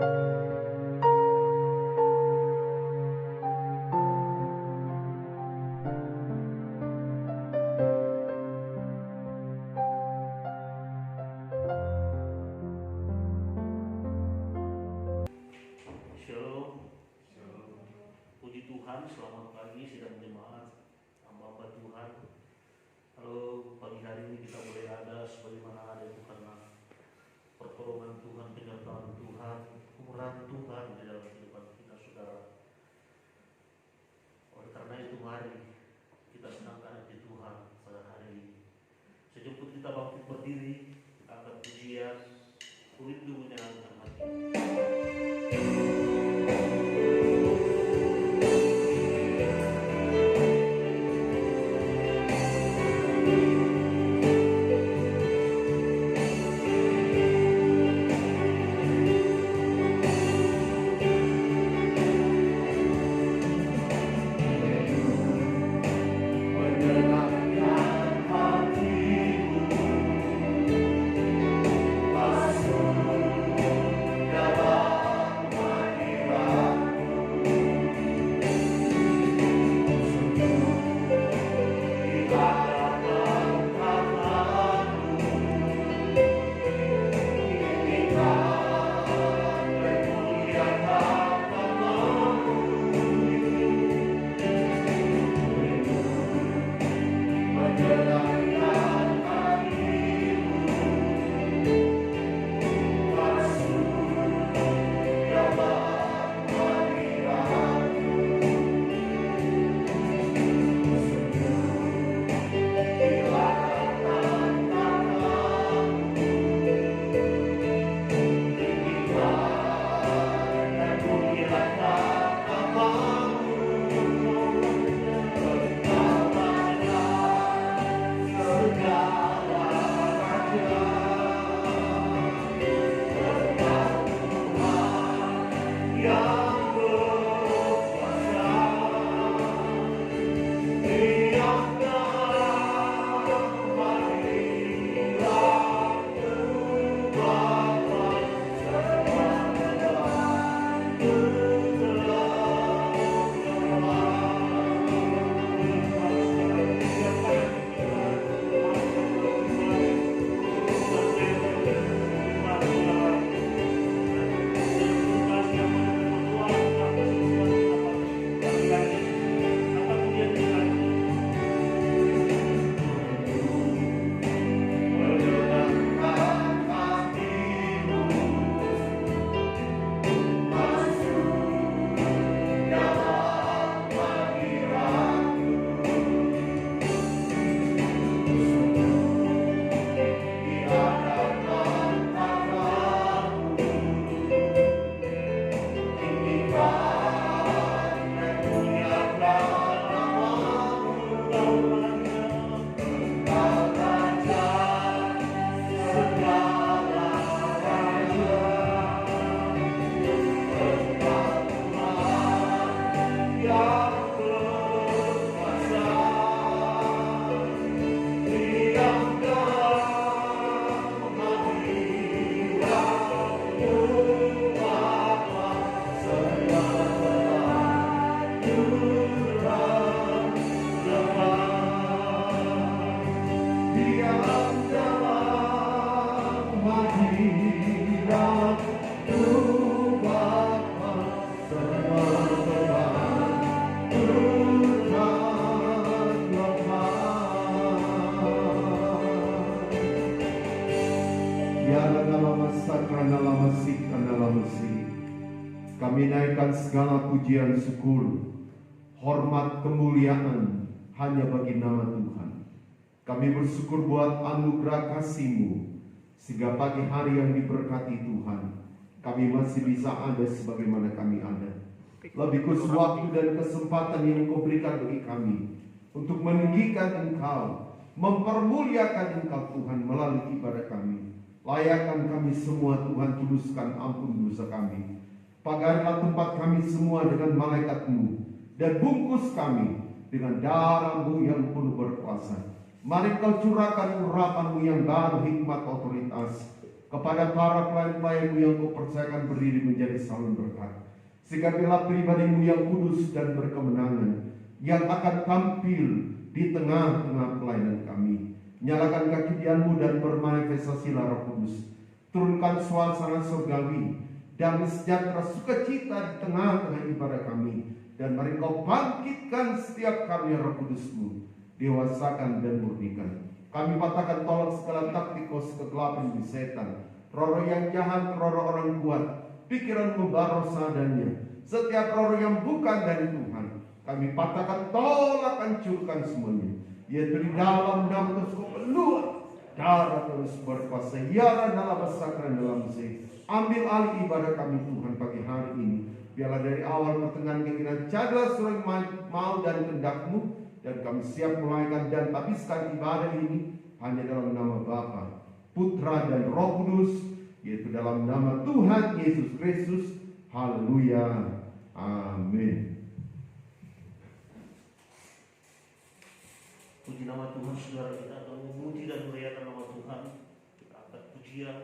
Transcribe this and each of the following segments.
Shalom. Puji Tuhan, selamat pagi sidang jemaat, hamba Tuhan. Kalau pagi hari ini kita boleh ada sebagaimana ada itu karena pertolongan Tuhan, penyertaan Tuhan, kemurahan Tuhan di dalam kehidupan kita, saudara. Oleh karena itu mari kita senangkan hati Tuhan pada hari ini. Sejemput kita bangkit berdiri, angkat pujian, rindu menyenangkan hati. Kami naikkan segala pujian syukur, hormat, kemuliaan hanya bagi nama Tuhan. Kami bersyukur buat anugerah kasih-Mu, sehingga pagi hari yang diberkati Tuhan, kami masih bisa ada sebagaimana kami ada. Lebih khusus waktu dan kesempatan yang Engkau berikan bagi kami untuk meninggikan Engkau, mempermuliakan Engkau Tuhan melalui ibadah kami. Layakkan kami semua Tuhan, tuluskan ampun dosa kami. Pagarilah tempat kami semua dengan malaikat-Mu, dan bungkus kami dengan darah-Mu yang penuh berkuasa. Mari Kau curahkan urapan-Mu yang baru, hikmat, otoritas, kepada para pelayan-pelayan-Mu yang Kau percayakan berdiri menjadi salun berkat. Sikapilah pribadi-Mu yang kudus dan berkemenangan, yang akan tampil di tengah-tengah pelayanan kami. Nyalakan kekinianmu dan bermanifestasilah Roh Kudus. Turunkan suasana surgawi, damai sejahtera, sukacita di tengah-tengah ibadah kami. Dan mari Kau bangkitkan setiap karya Roh Kudus-Mu, dewasakan dan murnikan. Kami patahkan tolak segala taktik kegelapan di setan, roh-roh yang jahat, roh-roh orang kuat, pikiran membaros seadanya, setiap roh yang bukan dari Tuhan. Kami patahkan, tolak, hancurkan semuanya. Yaitu di dalam nama Yesus Kau keluar, darah terus berkuasa, yara dalam besakran dalam sih. Ambil alih ibadah kami Tuhan pagi hari ini. Biarlah dari awal pertengahan keinginan cadar surai mau dan kehendak-Mu. Dan kami siap mulaikan dan habiskan ibadah ini hanya dalam nama Bapa, Putra dan Roh Kudus, yaitu dalam nama Tuhan Yesus Kristus. Haleluya. Amin. Puji nama Tuhan, saudara. Kita akan memuji dan merayakan nama Tuhan. Kita angkat pujian.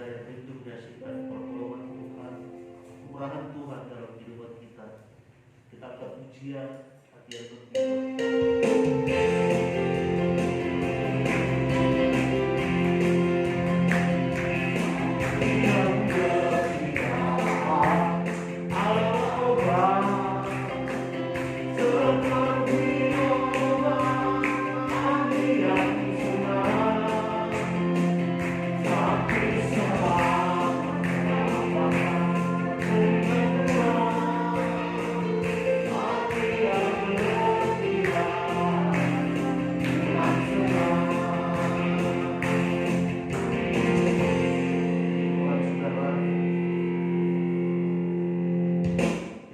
yang rindu menyaksikan pertolongan Tuhan, kemurahan Tuhan dalam kehidupan kita. Kita akan pujian hati yang bersyukur.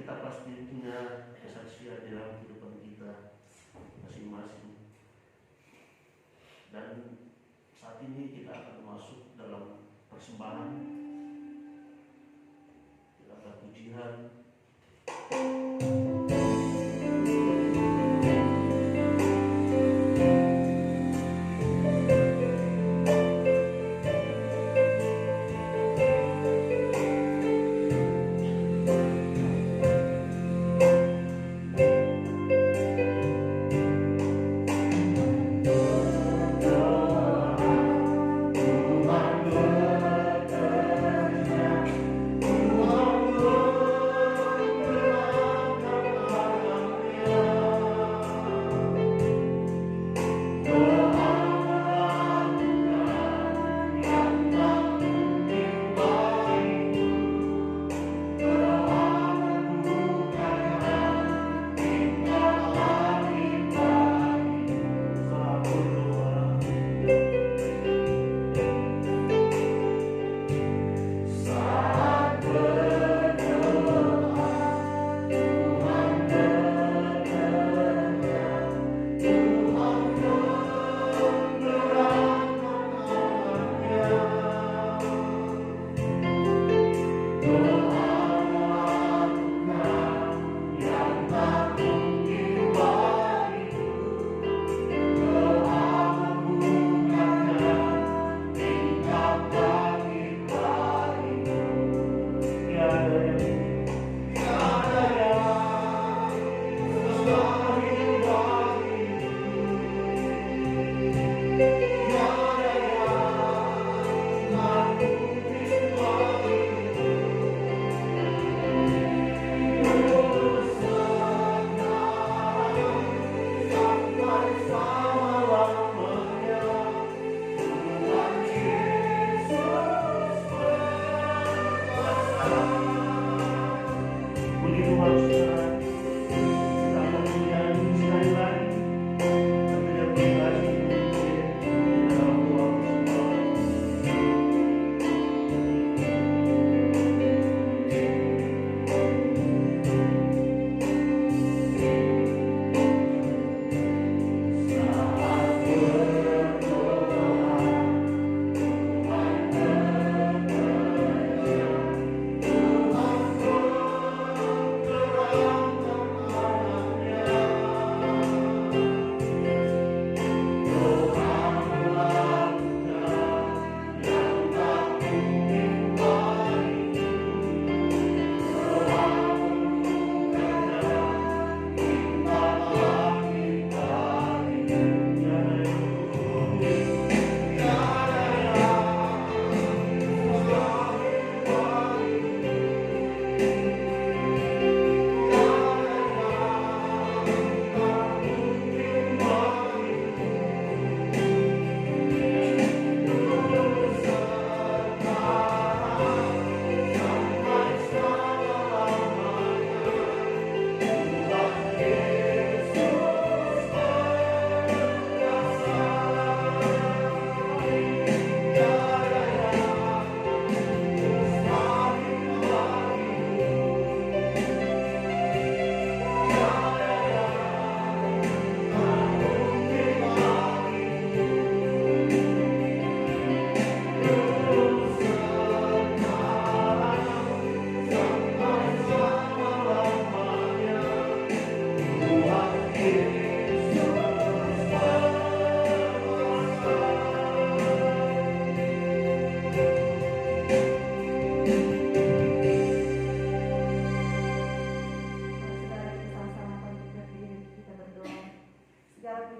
Kita pasti punya kesaksian dalam kehidupan kita masing-masing. Dan saat ini kita akan masuk dalam persembahan. Kita akan pujian. Tuhan bekerja, Tuhan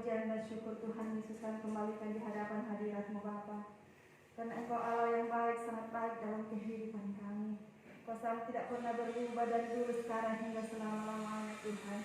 pujian dan syukur Tuhan Yesus kami kembalikan di hadapan hadirat-Mu Bapa. Karena Engkau Allah yang baik, sangat baik dalam kehidupan kami. Kau selalu tidak pernah berubah dari dulu sekarang hingga selama-lamanya Tuhan.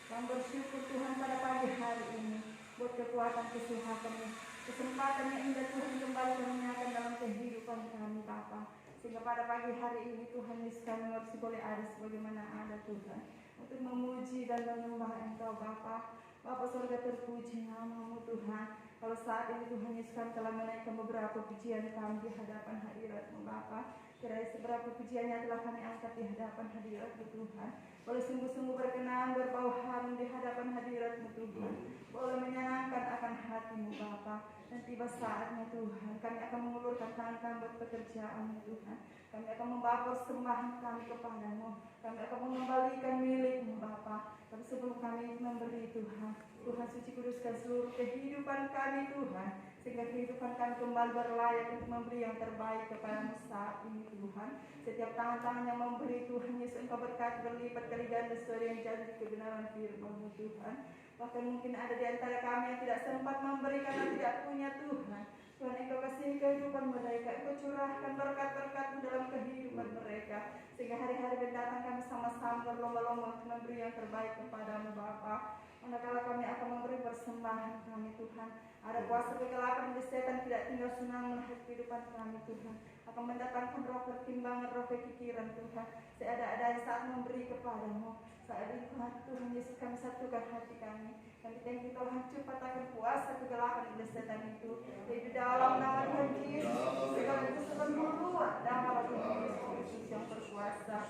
Kami bersyukur Tuhan pada pagi hari ini buat kekuatan kesehatan-Mu, kesempatan yang indah Tuhan kembali kami nyatakan dalam kehidupan kami Bapa. Sehingga pada pagi hari ini Tuhan Yesus kami masih boleh ada sebagaimana ada Tuhan, untuk memuji dan menyembah Engkau Bapa. Bapa surga terpuji nama-Mu Tuhan. Kalau saat ini Tuhan Yesus kami telah menaikkan beberapa pujian kami di hadapan hadirat-Mu Bapa. Kiranya seberapa pujiannya telah kami angkat di hadapan hadirat-Mu Tuhan, boleh sungguh-sungguh berkenan berbau harum di hadapan hadirat-Mu Tuhan, boleh menyenangkan akan hati-Mu Bapa. Dan tiba saatnya Tuhan, kami akan mengulurkan tangan buat pekerjaan-Mu Tuhan. Kami akan membawa persembahan kami kepadamu. Kami akan mengembalikan milik-Mu Bapa. Tapi sebelum kami memberi Tuhan, Tuhan suci kuduskan seluruh kehidupan kami Tuhan, sehingga kehidupan kami kembali berlayak untuk memberi yang terbaik kepada-Mu saat ini Tuhan. Setiap tangan-tangan yang memberi Tuhan Yesus, Engkau berkati berlipat kali ganda sesuai yang jadi kebenaran firman-Mu Tuhan. Bahkan mungkin ada di antara kami yang tidak sempat memberi karena tidak punya Tuhan. Tuhan Engkau kasih kehidupan mereka, Engkau curahkan berkat-berkat-Mu dalam kehidupan mereka, sehingga hari-hari mendatang kami sama-sama berlomba-lomba untuk memberi yang terbaik kepada-Mu Bapa. Manakala kami akan memberi persembahan kami Tuhan, ada kuasa kegelapan dan setan tidak tinggal senang melihat kehidupan kami Tuhan, akan mendatangkan roh pertimbangan, roh kepikiran Tuhan, seada-ada saat memberi kepada-Mu. Saat ini Tuhan Yesus kami satukan hati kami, dan kita ingin Tuhan cepatkan kuasa kegelapan dan setan itu, di dalam nama Tuhan Yesus, segala kesusahan keluar dalam Tuhan Yesus yang berkuasa.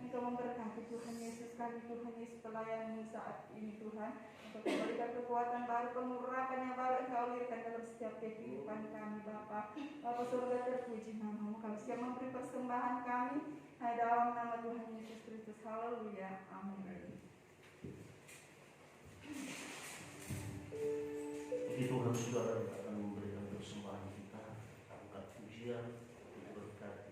Engkau memberkati Tuhan Yesus kami, Tuhan Yesus pelayan-Mu saat ini Tuhan. Engkau memberikan kekuatan baru, pengurapan yang baru Engkau alirkan dalam setiap kehidupan kami Bapa. Bapa surga terpuji nama-Mu, kami siap memberi persembahan kami hanya dalam nama Tuhan Yesus Kristus. Haleluya, amin. Puji Tuhan, saudara, kita akan memberikan persembahan kita, angkat pujian untuk berkati.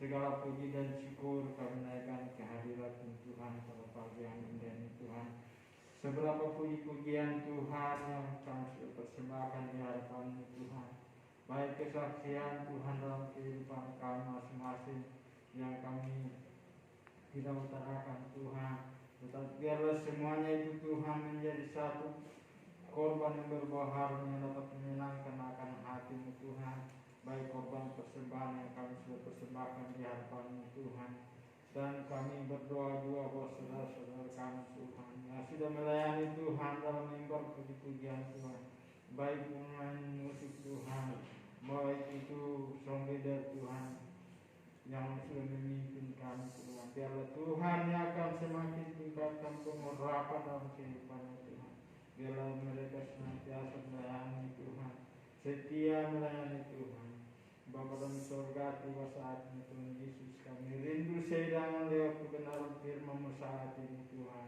Segala puji dan syukur kami naikkan kehadirat Tuhan pada pagi yang indah ini Tuhan. Seberapa puji-pujian Tuhan yang kami sudah persembahkan di hadapan Tuhan. Baik kesaksian Tuhan dalam kehidupan kami masing-masing yang kami tidak utarakan Tuhan, tetapi biarlah semuanya itu Tuhan menjadi satu korban yang berbau harum yang dapat menyenangkan akan hati-Mu Tuhan. Baik korban persembahan yang kami sudah persembahkan di hadapan-Mu Tuhan, dan kami berdoa juga buat saudara-saudara kami Tuhan yang sudah melayani Tuhan dalam mimbar puji-pujian Tuhan, baik pemain musik Tuhan, baik itu song leader Tuhan yang sudah memimpin kami Tuhan. Biarlah Tuhan yang akan semakin tingkatkan pengurapan dalam kehidupannya Tuhan. Biarlah mereka senantiasa melayani Tuhan, setia melayani Tuhan. Bapa dalam surga, tiba saatnya Tuhan Yesus, kami rindu sedang lewat kebenaran firman-Mu saat ini Tuhan,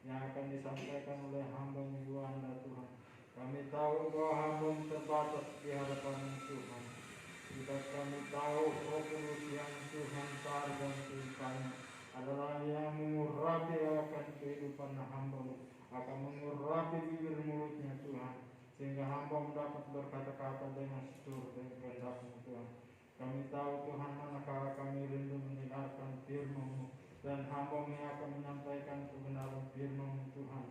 yang akan disampaikan oleh hamba-Mu Yuanda Tuhan. Kami tahu bahwa hamba-Mu terbatas di hadapan Tuhan. Kita kami tahu Roh Kudus yang Tuhan sarjana Tuhan adalah yang mengurapi akan kehidupan hamba-Mu, akan mengurapi bibir mulutnya Tuhan, sehingga hamba dapat berkata-kata dengan seturut dengan kehendak-Mu Tuhan. Kami tahu Tuhan manakala kami rindu mendengarkan firman-Mu, dan hamba-Mu yang akan menyampaikan kebenaran firman-Mu Tuhan.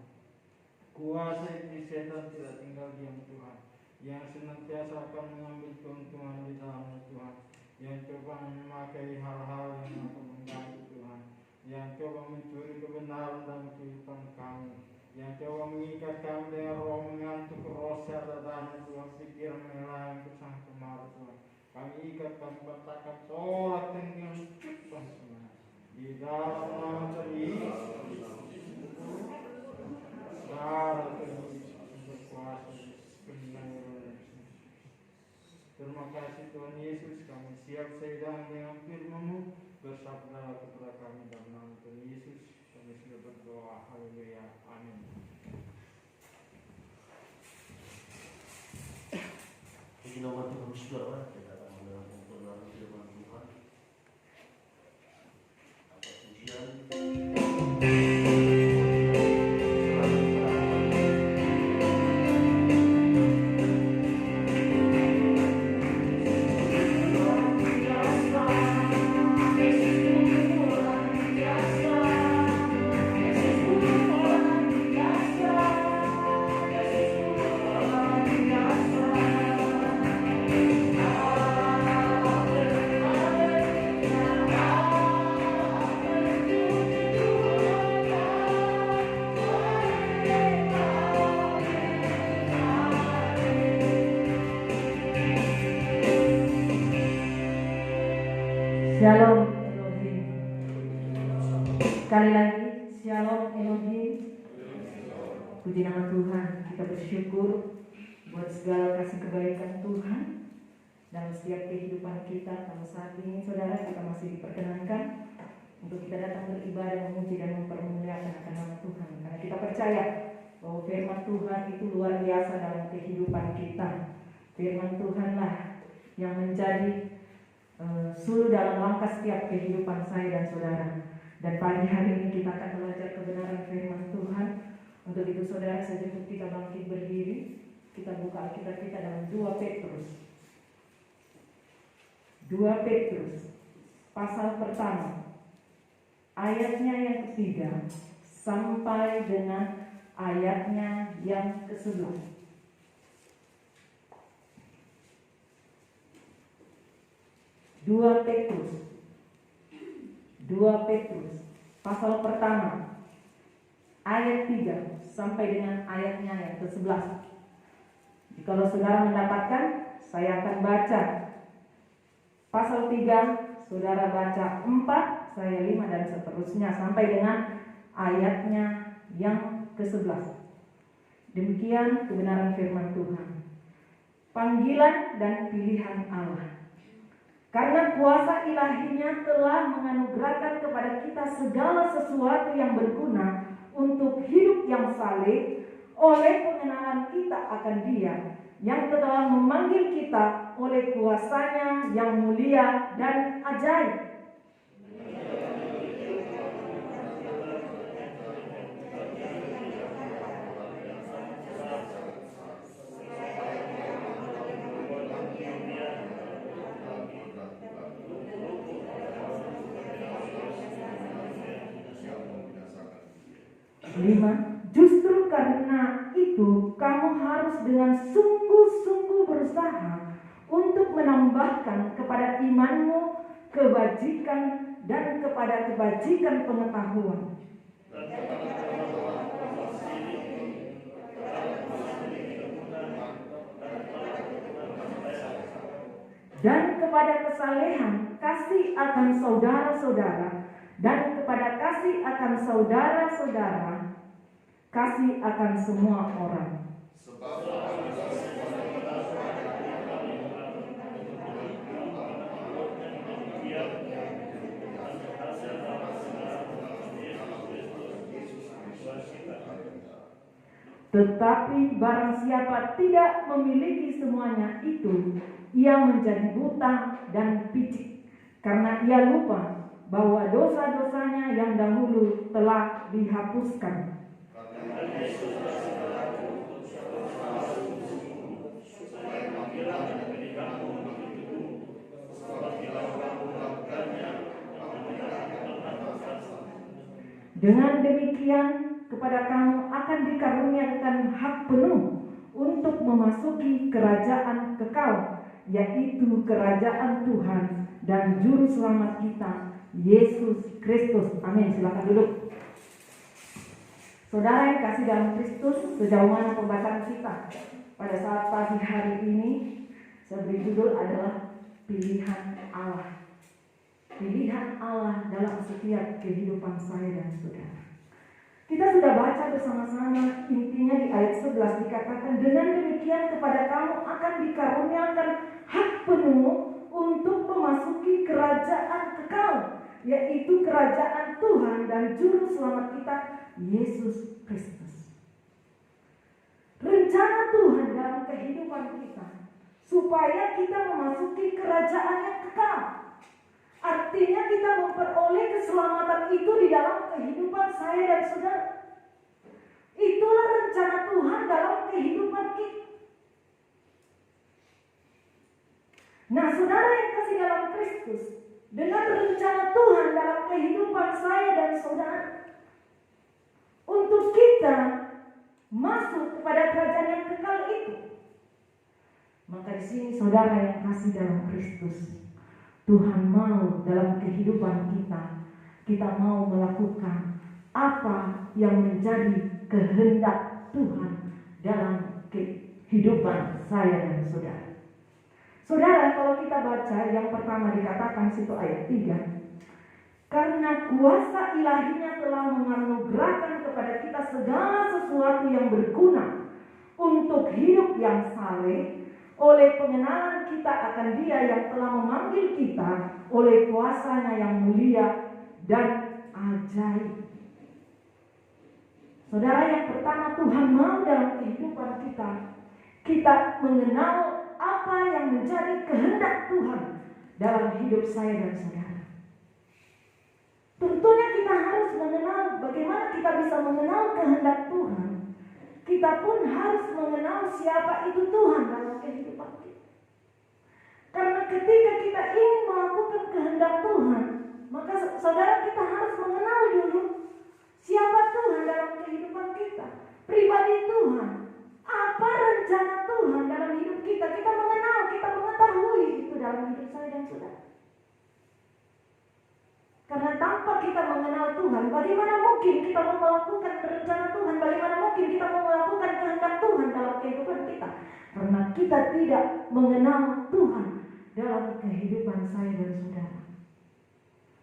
Kuasa iblis setan tidak tinggal diam Tuhan, yang senantiasa akan mengambil keuntungan di dalamnya Tuhan, yang coba memakai hal-hal yang akan mengganggu Tuhan, yang coba mencuri kebenaran dalam kehidupan kami, yang coba mengikat kami dengan roh mengantuk, roh sadadana Tuhan, pikiran melayang kesana kemari Tuhan. Kami ikat, kami batakan, tolak dengan cepat semua di dalam nama Tuhan Yesus. Darah Tuhan Yesus berkuasa di sepenuhnya. Terima kasih Tuhan Yesus, kami siap sedang dengan firman-Mu. Bersabda kepada kami dalam nama Tuhan Yesus, kami sudah berdoa. Haleluya, amin. Puji nama Tuhan saudara, kita akan mendengarkan kebenaran firman Tuhan. Apa pujian? Shalom Elohim. Sekali lagi, Shalom Elohim. Puji nama Tuhan, kita bersyukur buat segala kasih kebaikan Tuhan dalam setiap kehidupan kita. Pada saat ini saudara, kita masih diperkenankan untuk kita datang beribadah, memuji dan mempermuliakan akan nama Tuhan, karena kita percaya bahwa firman Tuhan itu luar biasa dalam kehidupan kita. Firman Tuhanlah yang menjadi suluh dalam langkah setiap kehidupan saya dan saudara. Dan pagi hari ini kita akan belajar kebenaran firman Tuhan. Untuk itu saudara, saya jemput kita bangkit berdiri. Kita buka Alkitab kita dalam 2 Petrus. 2 Petrus pasal pertama, ayatnya yang ketiga sampai dengan ayatnya yang ke-11. 2 Petrus pasal pertama ayat 3 sampai dengan ayatnya yang ke-11. Jikalau saudara mendapatkan, saya akan baca pasal 3, saudara baca 4, saya 5 dan seterusnya sampai dengan ayatnya yang ke-11. Demikian kebenaran firman Tuhan. Panggilan dan pilihan Allah. Karena kuasa ilahinya telah menganugerahkan kepada kita segala sesuatu yang berguna untuk hidup yang saleh oleh pengenalan kita akan Dia yang telah memanggil kita oleh kuasanya yang mulia dan ajaib. 5. Justru karena itu kamu harus dengan sungguh-sungguh berusaha untuk menambahkan kepada imanmu kebajikan dan kepada kebajikan pengetahuan. Dan kepada kesalehan kasih akan saudara-saudara, dan kepada kasih akan saudara-saudara, kasih akan semua orang. Tetapi barang siapa tidak memiliki semuanya itu, ia menjadi buta dan picik, karena ia lupa bahwa dosa-dosanya yang dahulu telah dihapuskan. Dengan demikian, kepada kamu akan dikaruniakan hak penuh untuk memasuki kerajaan kekal, yaitu kerajaan Tuhan dan Juru Selamat kita, Yesus Kristus. Amin. Silakan duduk. Saudara yang kasih dalam Kristus, sejauh mana pembacaan kita pada saat pagi hari ini, saya beri judul adalah pilihan Allah. Pilihan Allah dalam setiap kehidupan saya dan saudara. Kita sudah baca bersama-sama, intinya di ayat 11 dikatakan, dengan demikian kepada kamu akan dikaruniakan hak penuh untuk memasuki kerajaan kekal, yaitu kerajaan Tuhan dan Juru Selamat kita, Yesus Kristus. Rencana Tuhan dalam kehidupan kita, supaya kita memasuki kerajaan yang kekal. Artinya kita memperoleh keselamatan itu di dalam kehidupan saya dan saudara. Itulah rencana Tuhan dalam kehidupan kita. Nah, saudara yang kasih dalam Kristus, dengan rencana Tuhan dalam kehidupan saya dan saudara, untuk kita masuk kepada kerajaan yang kekal itu, maka di sini saudara yang kasih dalam Kristus, Tuhan mau dalam kehidupan kita mau melakukan apa yang menjadi kehendak Tuhan dalam kehidupan saya dan saudara. Saudara, kalau kita baca yang pertama dikatakan situ ayat 3, karena kuasa ilahinya telah menganugerahkan kepada kita segala sesuatu yang berguna untuk hidup yang saleh, oleh pengenalan kita akan Dia yang telah memanggil kita oleh kuasa-Nya yang mulia dan ajaib. Saudara, yang pertama Tuhan mau dalam kehidupan kita mengenal apa yang menjadi kehendak Tuhan dalam hidup saya dan saudara. Tentunya kita harus mengenal bagaimana kita bisa mengenal kehendak Tuhan. Kita pun harus mengenal siapa itu Tuhan dalam kehidupan kita. Karena ketika kita ingin melakukan kehendak Tuhan, maka saudara kita harus mengenal dulu siapa Tuhan dalam kehidupan kita. Pribadi Tuhan. Apa rencana Tuhan dalam hidup kita. Kita mengenal, kita mengetahui itu dalam hidup saya dan saudara. Karena tanpa kita mengenal Tuhan, bagaimana mungkin kita mau melakukan rencana Tuhan? Bagaimana mungkin kita mau melakukan kehendak Tuhan dalam kehidupan kita? Karena kita tidak mengenal Tuhan dalam kehidupan saya dan saudara.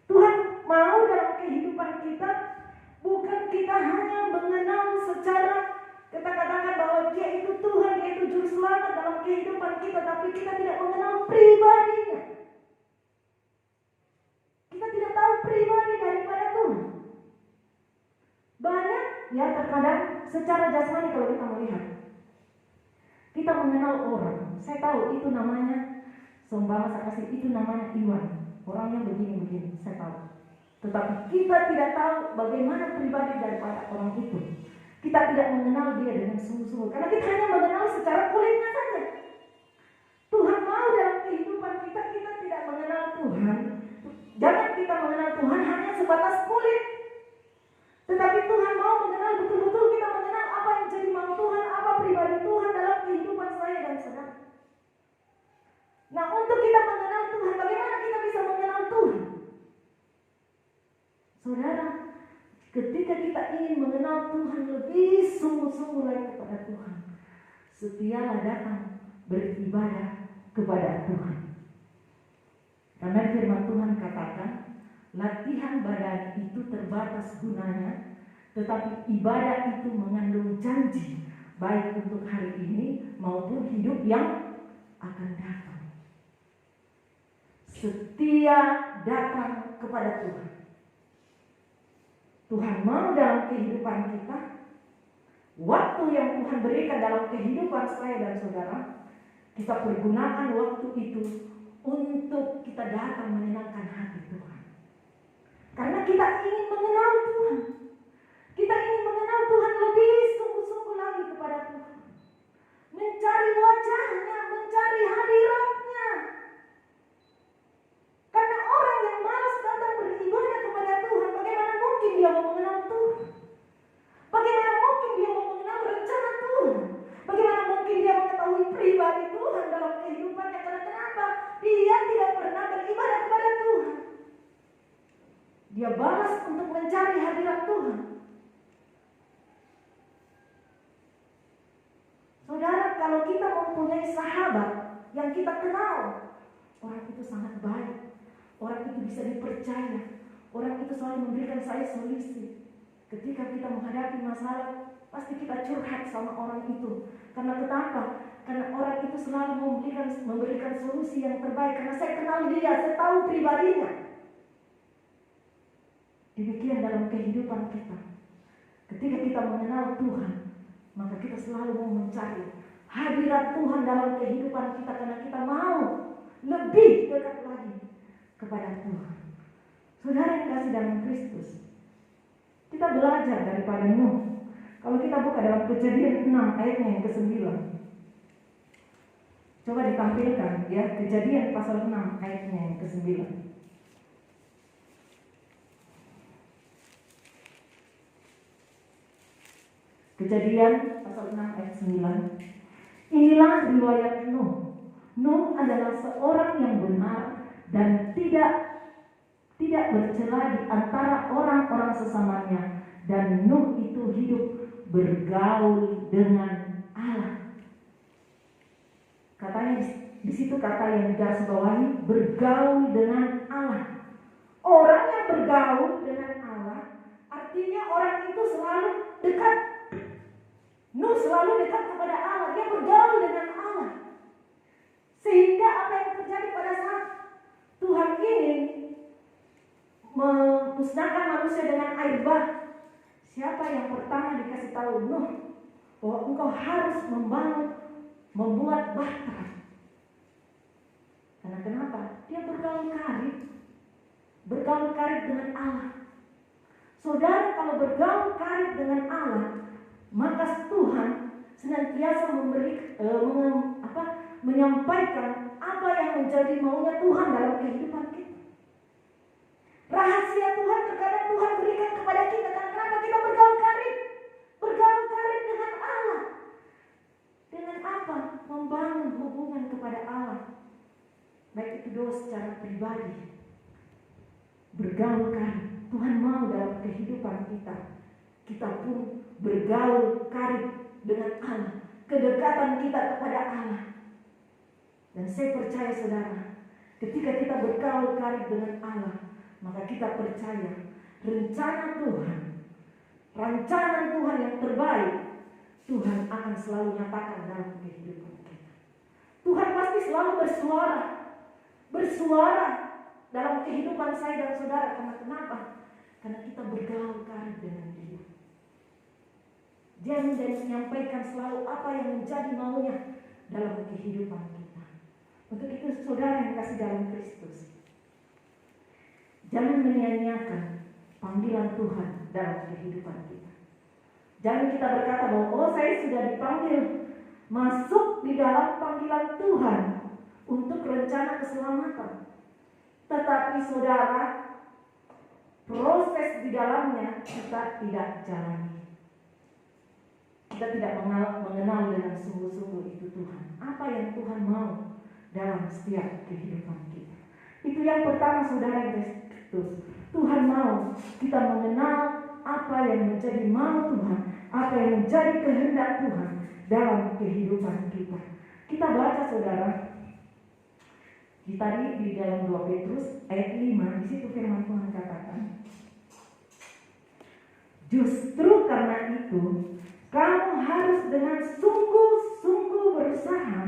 Tuhan mau dalam kehidupan kita, bukan kita hanya mengenal secara kita katakan bahwa Dia itu Tuhan, Dia itu Juru Selamat dalam kehidupan kita, tapi kita tidak mengenal pribadinya. Kita tidak tahu pribadi daripada Tuhan. Banyak ya terkadang secara jasmani kalau kita melihat, kita mengenal orang. Saya tahu itu namanya, seumpama saya kasih itu namanya Iwan. Orangnya begini-begini, saya tahu. Tetapi kita tidak tahu bagaimana pribadi daripada orang itu. Kita tidak mengenal dia dengan sungguh-sungguh, karena kita hanya mengenal secara kulitnya saja. Tuhan mau dalam kehidupan kita tidak mengenal Tuhan. Jangan kita mengenal Tuhan hanya sebatas kulit. Tetapi Tuhan mau mengenal Tuhan lebih sungguh-sungguh lagi kepada Tuhan, setialah datang beribadah kepada Tuhan. Karena firman Tuhan katakan, latihan badan itu terbatas gunanya, tetapi ibadah itu mengandung janji, baik untuk hari ini maupun hidup yang akan datang. Setia datang kepada Tuhan. Tuhan mau dalam kehidupan kita, waktu yang Tuhan berikan dalam kehidupan saya dan saudara, kita pergunakan waktu itu untuk kita datang menyenangkan hati Tuhan. Karena kita ingin mengenal Tuhan. Kita ingin mengenal Tuhan lebih sungguh-sungguh lagi kepada Tuhan. Mencari wajahnya, mencari hadiratnya. Karena orang yang malas datang beribadah kepada Tuhan, bagaimana mungkin dia mau mengenal Tuhan? Bagaimana mungkin dia mau mengenal rencana Tuhan? Bagaimana mungkin dia mengetahui pribadi Tuhan dalam kehidupannya? Karena kenapa? Dia tidak pernah beribadah kepada Tuhan. Dia balas untuk mencari hadirat Tuhan. Saudara, kalau kita mempunyai sahabat yang kita kenal, orang itu sangat baik, orang itu bisa dipercaya, orang itu selalu memberikan saya solusi. Ketika kita menghadapi masalah, pasti kita curhat sama orang itu. Karena kenapa? Karena orang itu selalu memberikan solusi yang terbaik. Karena saya kenal dia, saya tahu pribadinya. Demikian dalam kehidupan kita. Ketika kita mengenal Tuhan, maka kita selalu mau mencari hadirat Tuhan dalam kehidupan kita. Karena kita mau lebih dekat lagi kepada Tuhan. Saudara yang kasih dalam Kristus, kita belajar daripada Nuh. Kalau kita buka dalam Kejadian 6 ayatnya yang ke-9. Coba ditampilkan ya, Kejadian pasal 6 ayatnya yang ke-9. Kejadian pasal 6 ayat 9. Inilah riwayat Nuh. Nuh adalah seorang yang benar dan tidak bercela di antara orang-orang sesamanya, dan Nuh itu hidup bergaul dengan Allah. Katanya di situ kata yang digarisbawahi, bergaul dengan Allah. Orang yang bergaul dengan Allah artinya orang itu selalu dekat. Nuh selalu dekat kepada Allah, dia bergaul dengan Allah. Sehingga apa yang terjadi pada saat Tuhan ingin memusnahkan manusia dengan air bah, siapa yang pertama dikasih tahu? Nuh, bahwa engkau harus membuat bahtera. Karena kenapa? Dia bergaul karib dengan Allah. Saudara, kalau bergaul karib dengan Allah, maka Tuhan senantiasa menyampaikan apa yang menjadi maunya Tuhan dalam kehidupan kita. Rahasia Tuhan terkadang Tuhan berikan kepada kita. Karena kenapa? Kita bergaul karib dengan Allah. Dengan apa? Membangun hubungan kepada Allah, baik itu doa secara pribadi. Bergaul karib. Tuhan mau dalam kehidupan kita pun bergaul karib dengan Allah. Kedekatan kita kepada Allah. Dan saya percaya saudara, ketika kita bergaul karib dengan Allah, maka kita percaya rencana Tuhan, rancangan Tuhan yang terbaik, Tuhan akan selalu nyatakan dalam kehidupan kita. Tuhan pasti selalu bersuara dalam kehidupan saya dan saudara. Karena kenapa? Karena kita bergaul karib dengan Dia. Dia menyampaikan selalu apa yang menjadi maunya dalam kehidupan kita. Untuk itu saudara yang kasih dalam Kristus, jangan menyia-nyiakan panggilan Tuhan dalam kehidupan kita. Jangan kita berkata bahwa saya sudah dipanggil masuk di dalam panggilan Tuhan untuk rencana keselamatan. Tetapi saudara, proses di dalamnya kita tidak jalani. Kita tidak mengenal dengan sungguh-sungguh itu Tuhan. Apa yang Tuhan mau dalam setiap kehidupan kita. Itu yang pertama saudara yang Kristus. Tuhan mau kita mengenal apa yang menjadi mau Tuhan, apa yang menjadi kehendak Tuhan dalam kehidupan kita. Kita baca saudara, tadi di dalam 2 Petrus ayat 5, di situ firman Tuhan katakan, justru karena itu kamu harus dengan sungguh-sungguh berusaha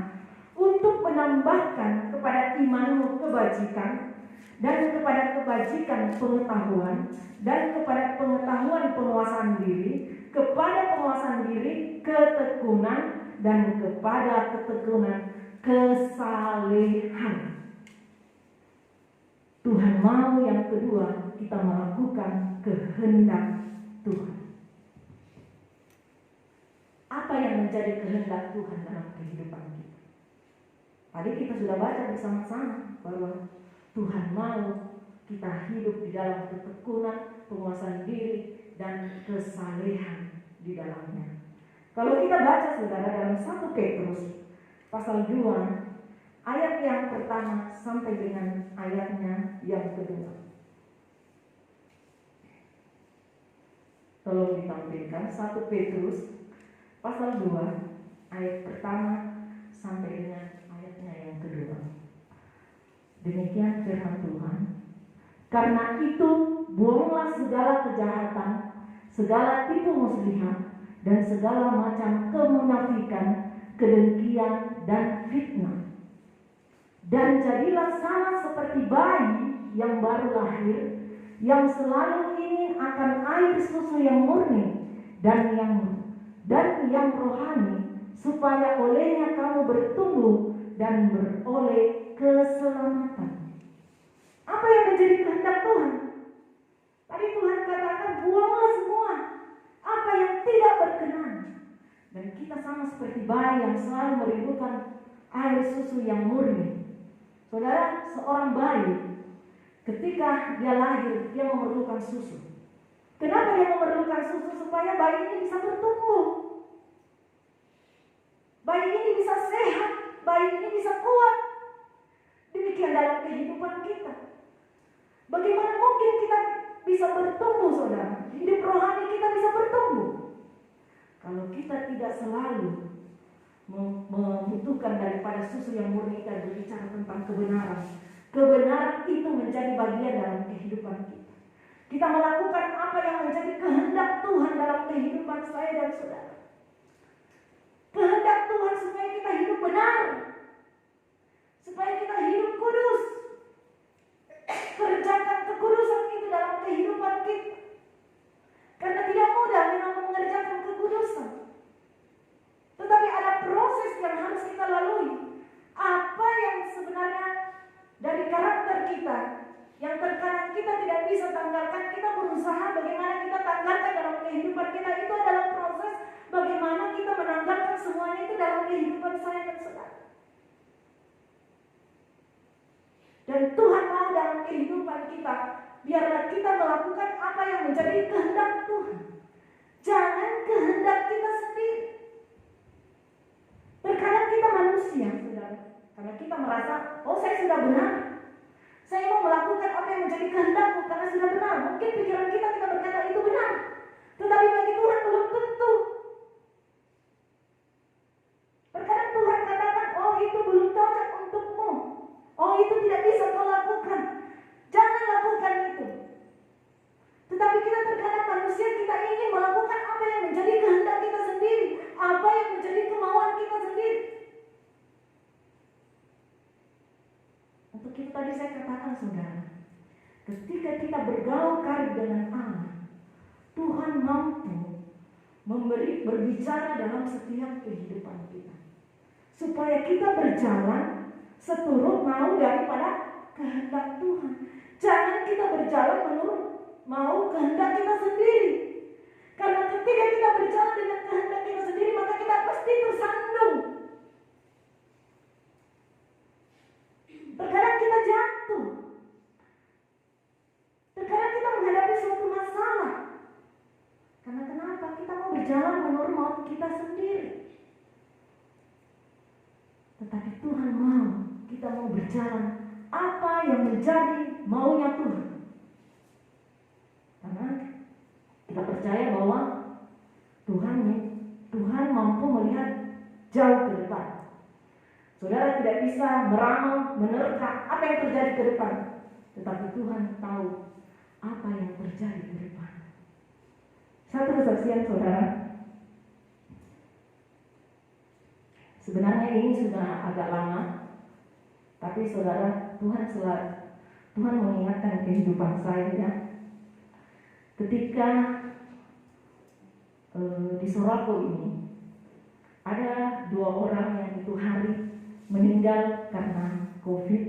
untuk menambahkan kepada imanmu kebajikan, dan kepada kebajikan pengetahuan, dan kepada pengetahuan penguasaan diri, kepada penguasaan diri ketekunan, dan kepada ketekunan kesalehan. Tuhan mau yang kedua kita melakukan kehendak Tuhan. Apa yang menjadi kehendak Tuhan dalam kehidupan kita? Tadi kita sudah baca bersama-sama bahwa Tuhan mau kita hidup di dalam ketekunan, penguasaan diri, dan kesalehan di dalamnya. Kalau kita baca saudara dalam 1 Petrus pasal 2 ayat yang pertama sampai dengan ayatnya yang kedua. Tolong ditampilkan 1 Petrus pasal 2 ayat pertama sampai dengan ayatnya yang kedua. Demikian firman Tuhan. Karena itu buanglah segala kejahatan, segala tipu muslihat, dan segala macam kemunafikan, kedengkian, dan fitnah. Dan jadilah sama seperti bayi yang baru lahir, yang selalu ingin akan air susu yang murni dan yang rohani, supaya olehnya kamu bertumbuh dan beroleh keselamatan. Apa yang menjadi kehendak Tuhan? Tadi Tuhan katakan buanglah semua apa yang tidak berkenan. Dan kita sama seperti bayi yang selalu merindukan air susu yang murni. Saudara, seorang bayi ketika dia lahir dia memerlukan susu. Kenapa dia memerlukan susu? Supaya bayi ini bisa bertumbuh, bayi ini bisa sehat, bayi ini bisa kuat. Demikian dalam kehidupan kita. Bagaimana mungkin kita bisa bertumbuh saudara? Hidup rohani kita bisa bertumbuh kalau kita tidak selalu membutuhkan daripada susu yang murni dan berbicara tentang kebenaran. Kebenaran itu menjadi bagian dalam kehidupan kita. Kita melakukan apa yang menjadi kehendak Tuhan dalam kehidupan saya dan saudara. Kehendak Tuhan supaya kita hidup benar, supaya kita hidup kudus. Kerjakan kekudusan itu dalam kehidupan kita. Karena tidak mudah memang mengerjakan kekudusan. Tetapi ada proses yang harus kita lalui. Apa yang sebenarnya dari karakter kita yang terkadang kita tidak bisa tanggalkan, kita berusaha bagaimana kita tanggalkan dalam kehidupan kita. Itu adalah proses bagaimana kita menanggalkan semuanya itu dalam kehidupan saya dan saudara. Dan Tuhan mau dalam kehidupan kita, biarlah kita melakukan apa yang menjadi kehendak Tuhan. Jangan kehendak kita sendiri. Terkadang kita manusia, saudara, karena kita merasa, oh saya sudah benar, saya mau melakukan apa yang menjadi kehendakku karena sudah benar. Mungkin pikiran kita berkata itu benar, tetapi bagi Tuhan belum tentu. Terkadang Tuhan katakan, oh itu belum cocok untukmu, oh itu tidak bisa kau lakukan, jangan lakukan itu. Tetapi kita terkadang manusia, kita ingin melakukan apa yang menjadi kehendak kita sendiri, apa yang menjadi kemauan kita sendiri. Untuk itu tadi saya katakan saudara, ketika kita bergaul karib dengan Allah, Tuhan mampu berbicara dalam setiap kehidupan kita, supaya kita berjalan seturut mau daripada kehendak Tuhan. Jangan kita berjalan menurut mau kehendak kita sendiri. Karena ketika kita berjalan dengan kehendak kita sendiri, maka kita pasti tersandung. Terkadang kita jatuh. Terkadang kita menghadapi suatu masalah. Karena kenapa? Kita mau berjalan menurut mau kita sendiri. Tetapi Tuhan mau kita mau berjalan apa yang menjadi maunya Tuhan. Karena kita Kita percaya bahwa Tuhan mampu melihat jauh ke depan. Saudara tidak bisa meramal, menerka apa yang terjadi ke depan, tetapi Tuhan tahu apa yang terjadi ke depan. Satu kesaksian saudara, sebenarnya ini sudah agak lama, tapi saudara, Tuhan mengingatkan kehidupan saya ya. Ketika di Sorako ini ada 2 orang yang itu hari meninggal karena COVID,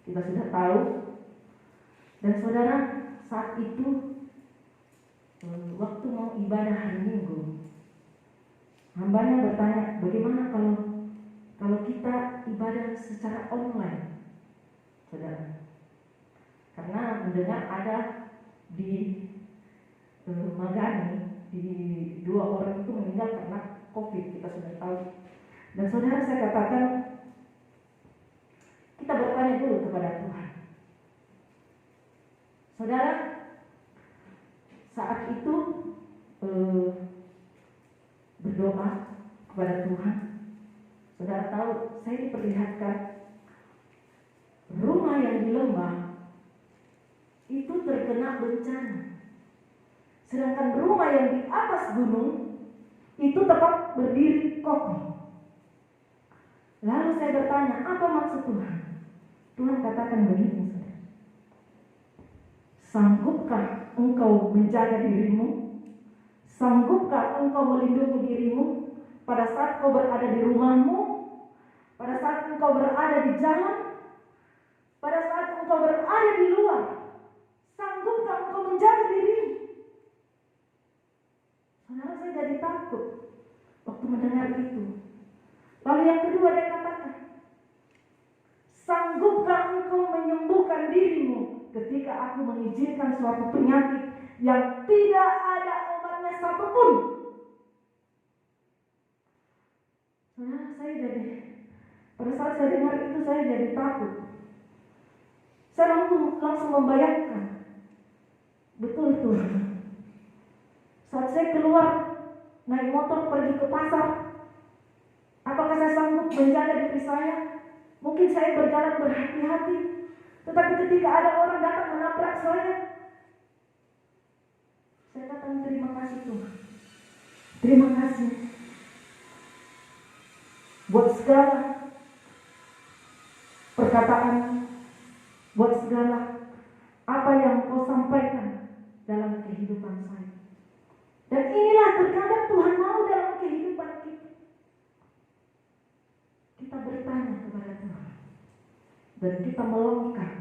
kita sudah tahu. Dan saudara, saat itu waktu mau ibadah hari Minggu, hambanya bertanya, bagaimana kalau kita ibadah secara online, saudara? Karena mendengar ada di Magani, di 2 orang itu meninggal karena COVID, kita sudah tahu. Dan saudara, saya katakan, kita bertanya dulu kepada Tuhan. Saudara, saat itu berdoa kepada Tuhan. Saudara tahu, saya diperlihatkan rumah yang di lembah itu terkena bencana, sedangkan rumah yang di atas gunung itu tetap berdiri kokoh. Lalu saya bertanya, apa maksud Tuhan? Tuhan katakan begini, saudara. Sanggupkah engkau menjaga dirimu? Sanggupkah engkau melindungi dirimu pada saat kau berada di rumahmu? Pada saat engkau berada di jalan? Pada saat engkau berada di luar? Sanggupkah engkau menjaga dirimu? Saudara, saya jadi takut waktu mendengar itu. Lalu yang kedua dia katakan, sanggupkah engkau menyembuhkan dirimu ketika aku mengizinkan suatu penyakit yang tidak ada obatnya satupun? Saudara, pada saat saya dengar itu saya jadi takut. Saya langsung membayangkan, betul Tuhan. Saat saya keluar naik motor pergi ke pasar, apakah saya sanggup menjaga diri saya? Mungkin saya berjalan berhati-hati, tetapi ketika ada orang datang menabrak saya katakan terima kasih Tuhan. Terima kasih buat segala perkataan, buat segala apa yang kau sampaikan dalam kehidupan saya. Dan inilah terkadang Tuhan mau dalam kehidupan kita. Kita bertanya kepada Tuhan dan kita melangkah,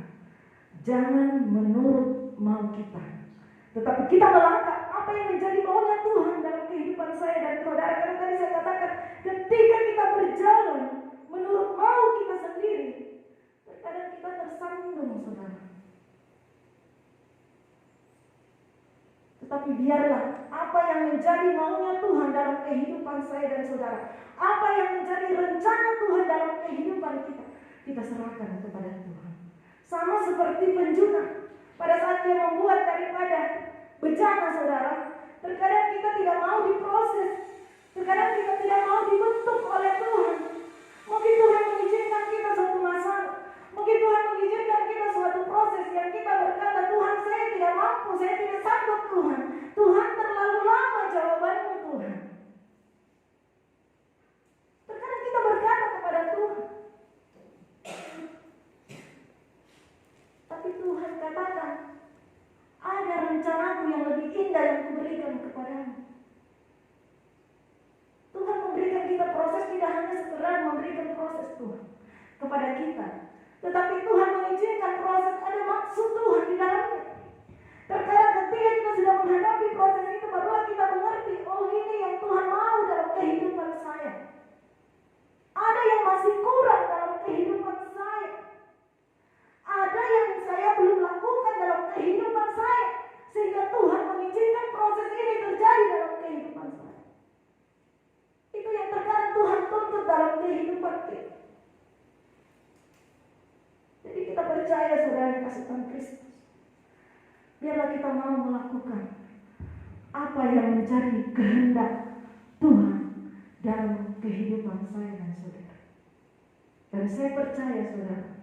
jangan menurut mau kita, tetapi kita melangkah apa yang menjadi maunya Tuhan dalam kehidupan saya dan saudara. Karena tadi saya katakan, ketika kita berjalan menurut mau kita sendiri, terkadang kita tersandung, saudara. Tetapi biarlah apa yang menjadi maunya Tuhan dalam kehidupan saya dan saudara, apa yang menjadi rencana Tuhan dalam kehidupan kita, kita serahkan kepada Tuhan. Sama seperti penjuna pada saat dia membuat daripada bejana, saudara. Terkadang kita tidak mau diproses, terkadang kita tidak mau dibentuk oleh Tuhan. Mungkin Tuhan mengizinkan kita suatu masalah, mungkin Tuhan mengizinkan kita suatu proses yang kita berkata, Tuhan saya tidak mampu, saya tidak sanggup Tuhan. Tuhan terlalu lama jawabanmu Tuhan. Terkadang kita berkata kepada Tuhan, tapi Tuhan katakan, ada rencanaku yang lebih indah yang kuberikan kepadamu. Tuhan memberikan kita proses, tidak hanya sekedar memberikan proses Tuhan kepada kita, tetapi Tuhan mengizinkan proses, ada maksud Tuhan di dalamnya. Terkadang ketika kita sudah menghadapi proses itu, barulah kita mengerti, oh ini yang Tuhan mau dalam kehidupan saya. Ada yang masih kurang dalam kehidupan saya. Ada yang saya belum lakukan dalam kehidupan saya, sehingga Tuhan mengizinkan proses ini terjadi dalam kehidupan saya. Itu yang terkadang Tuhan tuntut dalam kehidupan kita. Jadi kita percaya, saudara, kasih Tuhan Kristus. Biarlah kita mau melakukan apa yang menjadi kehendak Tuhan dalam kehidupan saya dan saudara. Dan saya percaya saudara,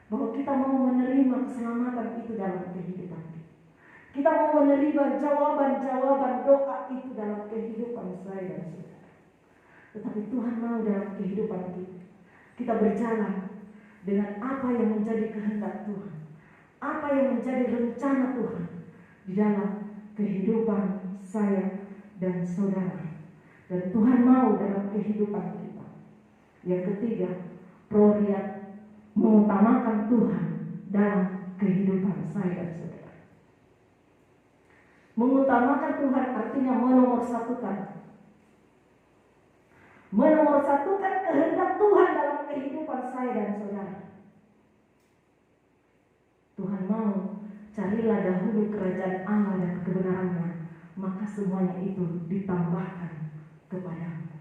bahwa kita mau menerima keselamatan itu dalam kehidupan kita. Kita mau menerima jawaban-jawaban doa itu dalam kehidupan saya dan saudara. Tetapi Tuhan mau dalam kehidupan kita berjalan dengan apa yang menjadi kehendak Tuhan, apa yang menjadi rencana Tuhan di dalam kehidupan saya dan saudara. Dan Tuhan mau dalam kehidupan kita. Yang ketiga, prioritas mengutamakan Tuhan dalam kehidupan saya dan saudara. Mengutamakan Tuhan artinya menomorsatukan kehendak Tuhan dalam kehidupan saya dan saudara. Tuhan mau, carilah dahulu kerajaan Allah dan kebenarannya, maka semuanya itu ditambahkan kepadamu.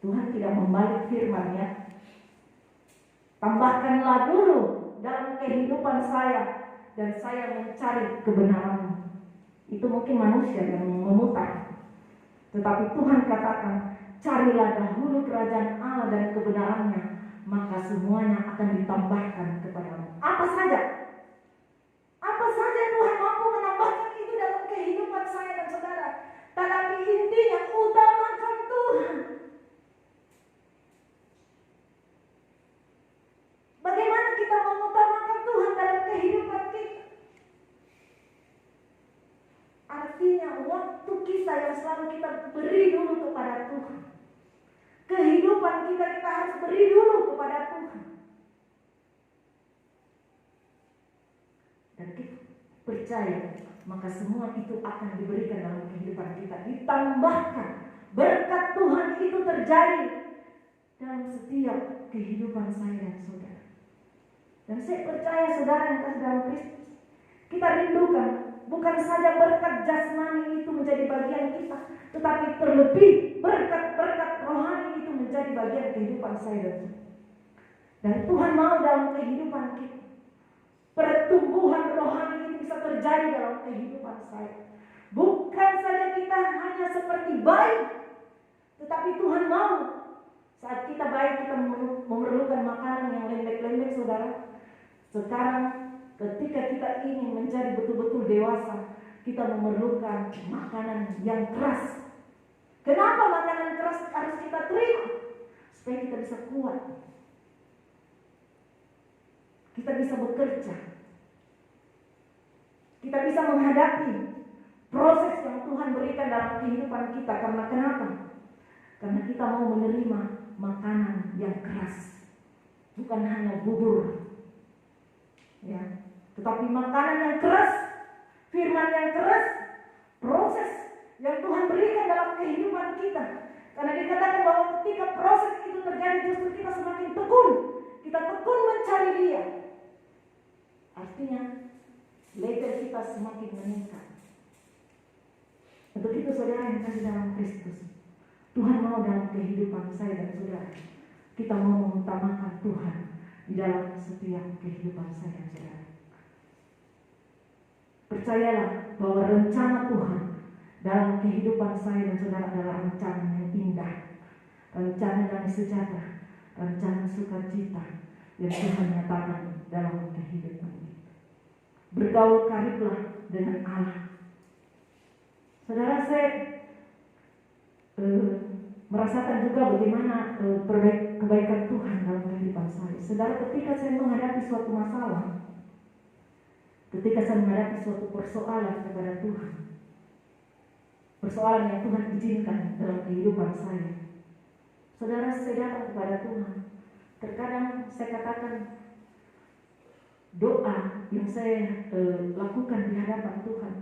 Tuhan tidak membalik firman-Nya. Tambahkanlah dulu dalam kehidupan saya dan saya mencari kebenaran. Itu mungkin manusia yang memutar. Tetapi Tuhan katakan, carilah dahulu kerajaan Allah dan kebenarannya, maka semuanya akan ditambahkan kepadamu. Apa saja Tuhan mampu menambahkan itu dalam kehidupan saya dan saudara. Tetapi intinya utamakan Tuhan. Bagaimana kita mengutamakan Tuhan dalam kehidupan kita? Artinya waktu kita yang selalu kita beri dulu kepada Tuhan. Kehidupan kita harus beri dulu kepada Tuhan. Dan kita percaya, maka semua itu akan diberikan dalam kehidupan kita. Ditambahkan, berkat Tuhan itu terjadi dalam setiap kehidupan saya dan saudara. Dan saya percaya saudara yang kasih dalam Kristus, kita rindukan bukan saja berkat jasmani itu menjadi bagian kita, tetapi terlebih berkat-berkat rohani itu menjadi bagian kehidupan saya dan saudara. Dan Tuhan mau dalam kehidupan kita, pertumbuhan rohani itu bisa terjadi dalam kehidupan saya. Bukan saja kita hanya seperti baik, tetapi Tuhan mau saat kita baik kita memerlukan makanan yang lembek-lembek saudara. Sekarang ketika kita ingin menjadi betul-betul dewasa, kita memerlukan makanan yang keras. Kenapa makanan keras harus kita terima? Supaya kita bisa kuat, kita bisa bekerja, kita bisa menghadapi proses yang Tuhan berikan dalam kehidupan kita. Karena kenapa? Karena kita mau menerima makanan yang keras, bukan hanya bubur, ya, tetapi makanan yang keras, firman yang keras, proses yang Tuhan berikan dalam kehidupan kita. Karena dikatakan bahwa ketika proses itu terjadi, justru kita semakin tekun. Kita tekun mencari Dia. Artinya level kita semakin meningkat. Untuk itu saudara yang kasih dalam Kristus, Tuhan mau dalam kehidupan saya dan saudara, kita mau mengutamakan Tuhan di dalam setiap kehidupan saya dan saudara. Percayalah bahwa rencana Tuhan dalam kehidupan saya dan saudara adalah rencana yang indah, rencana yang sejahtera, rencana sukacita yang Tuhan nyatakan dalam kehidupan kita. Bergaul kariblah dengan Allah. Saudara, saya merasakan juga bagaimana kebaikan Tuhan dalam kehidupan saya. Saudara, ketika saya menghadapi suatu masalah, ketika saya menghadapi suatu persoalan kepada Tuhan, persoalan yang Tuhan izinkan dalam kehidupan saya, saudara, saya datang kepada Tuhan. Terkadang saya katakan doa yang saya lakukan di hadapan Tuhan,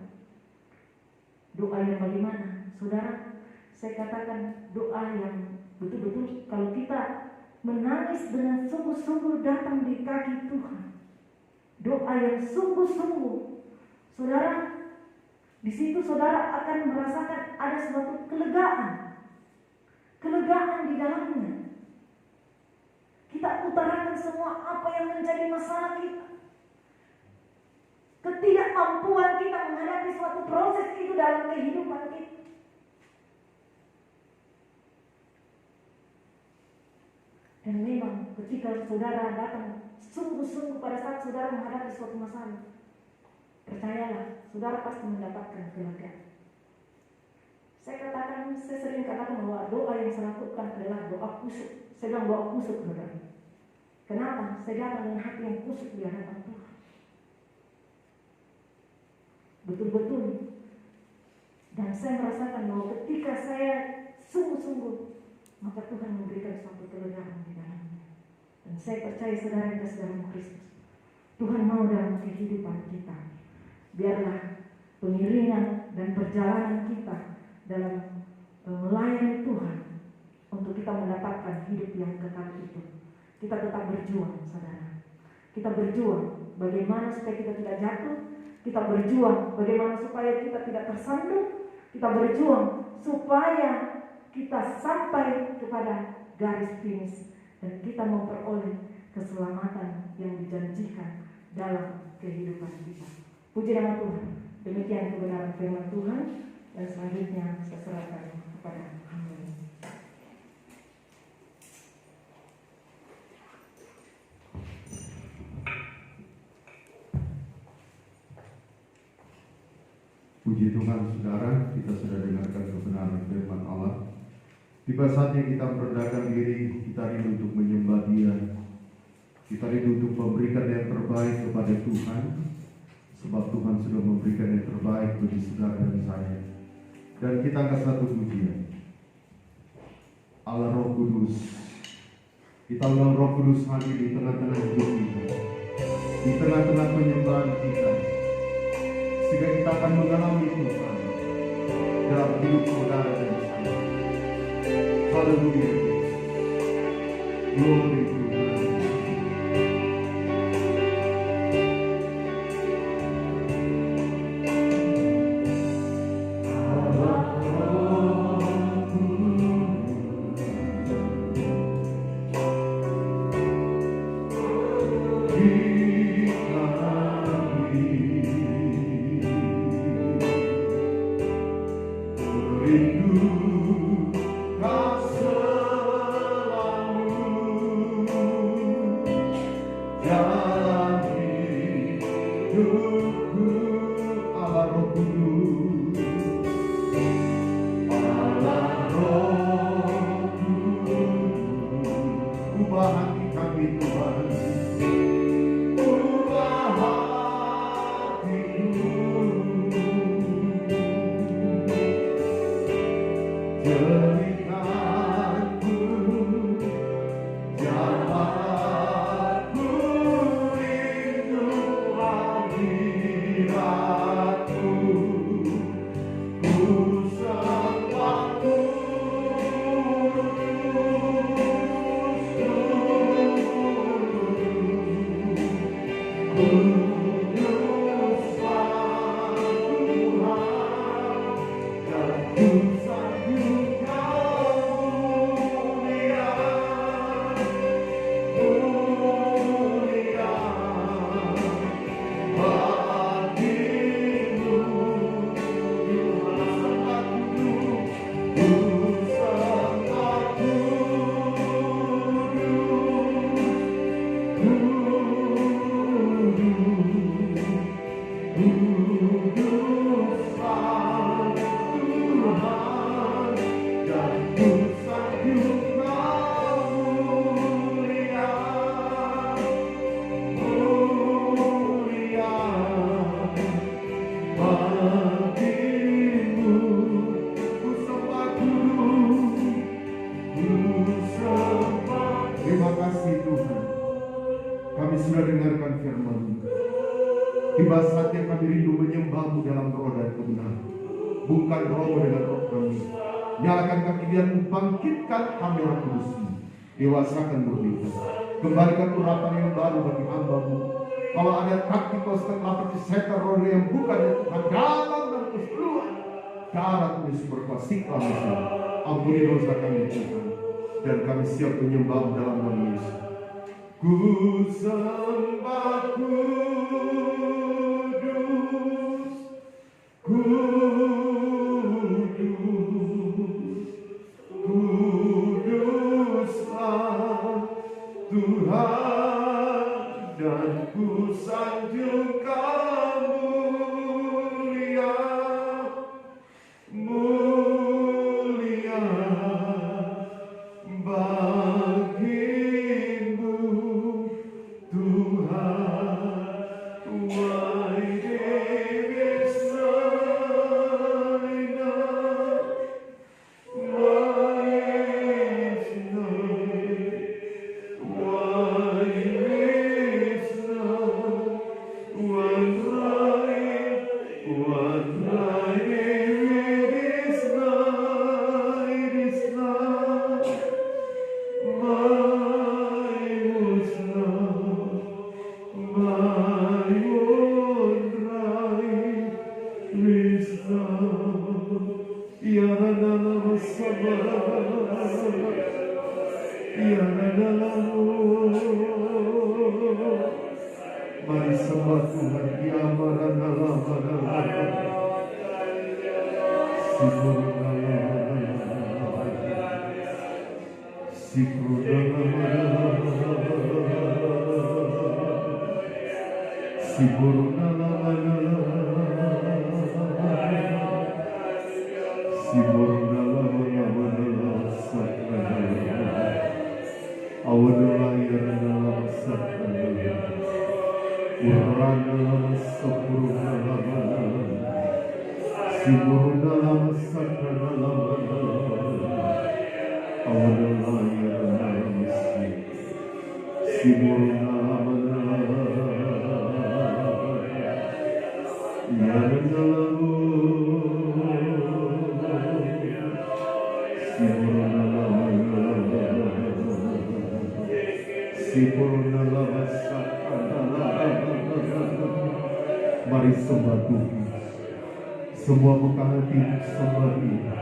doa yang bagaimana? Saudara, saya katakan doa yang betul-betul kalau kita menangis dengan sungguh-sungguh datang di kaki Tuhan, doa yang sungguh-sungguh, saudara, di situ saudara akan merasakan ada suatu kelegaan di dalamnya. Kita utarakan semua apa yang menjadi masalah kita, ketidakmampuan kita menghadapi suatu proses itu dalam kehidupan kita. Dan memang ketika saudara datang sungguh-sungguh pada saat saudara menghadapi suatu masalah, percayalah, saudara pasti mendapatkan kelegaan. Saya sering katakan bahwa doa yang saya lakukan adalah doa kusuk. Saya bilang doa kusuk, saudara. Kenapa? Saya datang dengan hati yang kusuk di hadapan Tuhan. Betul-betul. Dan saya merasakan bahwa ketika saya sungguh-sungguh, maka Tuhan memberikan suatu kelegaan di dalamnya. Dan saya percaya saudara yang kasih dalam Kristus, Tuhan mau dalam kehidupan kita. Biarlah pengiringan dan perjalanan kita dalam melayani Tuhan untuk kita mendapatkan hidup yang kekal itu. Kita tetap berjuang, saudara. Kita berjuang bagaimana supaya kita tidak jatuh. Kita berjuang bagaimana supaya kita tidak tersandung. Kita berjuang supaya kita sampai kepada garis finish dan kita memperoleh keselamatan yang dijanjikan dalam kehidupan kita. Puji nama Tuhan. Demikian kebenaran firman Tuhan, dan selanjutnya saya serahkan kepada hamba. Puji Tuhan, saudara, kita sudah dengarkan kebenaran firman Allah. Tiba saatnya kita merendahkan diri, kita rindu untuk menyembah Dia. Kita rindu untuk memberikan yang terbaik kepada Tuhan, sebab Tuhan sudah memberikan yang terbaik bagi saudara dan saya. Dan kita angkat satu pujian. Allah Roh Kudus, kita undang Roh Kudus hadir di tengah-tengah hidup kita, di tengah-tengah penyembahan kita, sehingga kita akan mengalami Tuhan dalam hidup saudara dan saya. Haleluya. Glory to God. Tiba saatnya kami rindu menyembah-Mu dalam roh dan kebenaran. Bukan roh dengan roh kami. Nyalakan kaki biar-Mu bangkitkan kami Roh Kudus-Mu. Dewasakan murni. Kembalikan urapan yang baru bagi hamba-Mu. Kalau ada taktikos setelah setan roh yang bukan dari Tuhan dalam dan keseluruhan, darah Tuhan berkuasa kami. Ampuni dosa kami Tuhan, dan kami siap menyembah dalam nama Yesus. Ku sembah Kudus, ku Tuhan. Ya Marana Mari sembah Tuhan. Semua buka hati sembah Dia.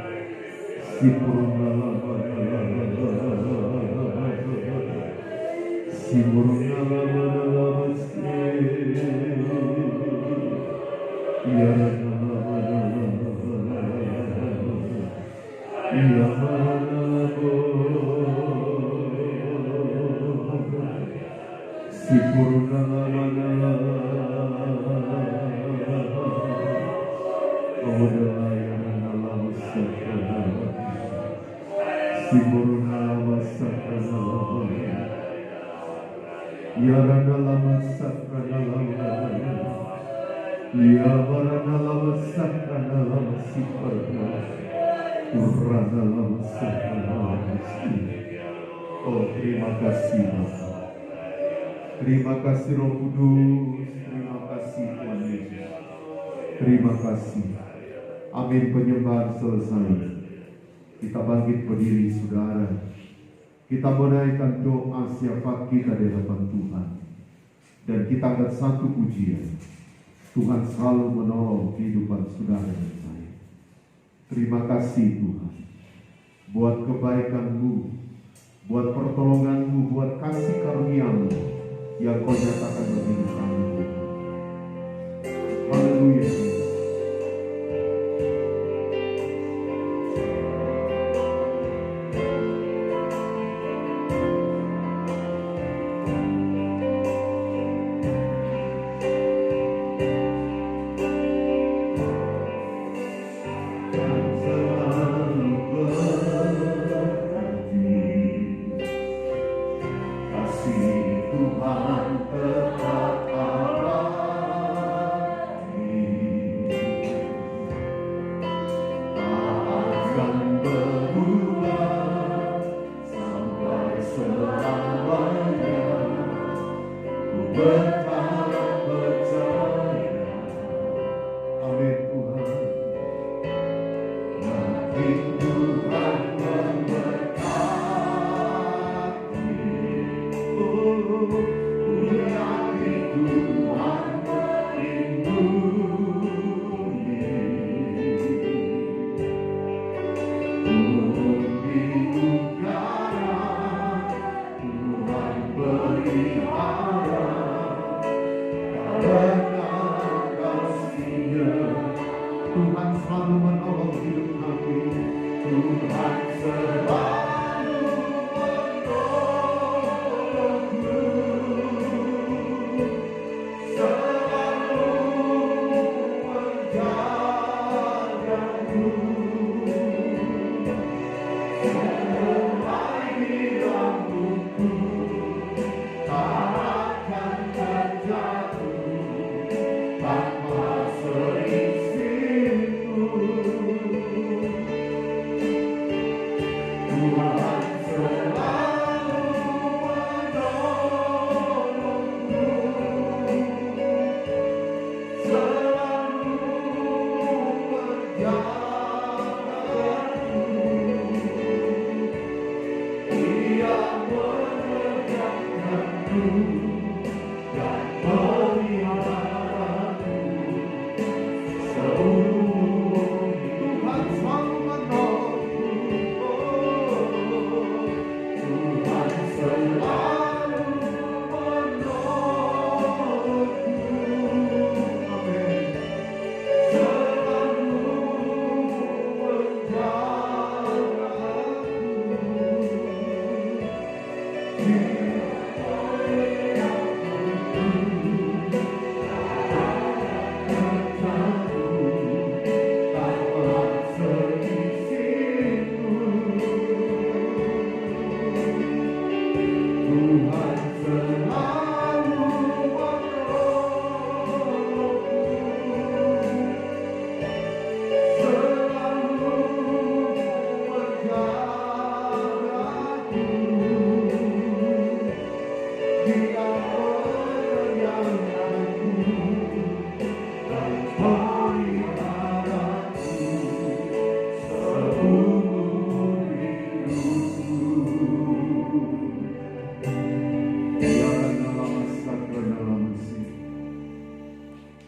Oh, terima kasih Bapa. Terima kasih Roh Kudus. Terima kasih Tuhan Yesus. Terima kasih. Amin. Penyembahan selesai. Kita bangkit berdiri saudara. Kita menaikkan doa syafaat kita di hadapan Tuhan. Dan kita akan satu pujian. Tuhan selalu menolong kehidupan saudara dan saya. Terima kasih Tuhan. Buat kebaikan-Mu, buat pertolongan-Mu, buat kasih karunia-Mu yang Kau nyatakan bagi kami. Haleluya.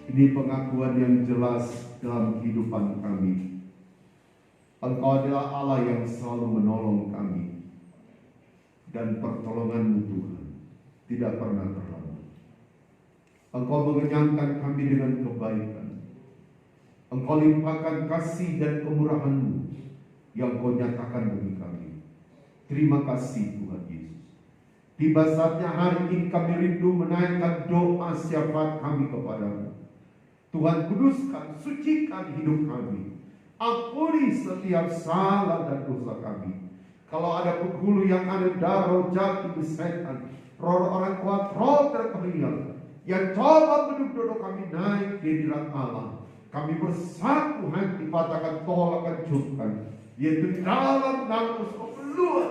Ini pengakuan yang jelas dalam kehidupan kami. Engkau adalah Allah yang selalu menolong kami. Dan pertolongan-Mu Tuhan tidak pernah terlambat. Engkau mengenyangkan kami dengan kebaikan. Engkau limpahkan kasih dan kemurahan-Mu yang Kau nyatakan bagi kami. Terima kasih Tuhan Yesus. Tiba saatnya hari ini kami rindu menaikkan doa syafaat kami kepadamu. Tuhan, kuduskan, sucikan hidup kami. Ampuni setiap salah dan dosa kami. Kalau ada penghulu yang ada darah jati setan, roh orang kuat, roh terperiak, yang coba menduduk kami naik di hadirat Allah, kami bersatu hati katakan tolak hancurkan, yaitu dalam nama keluar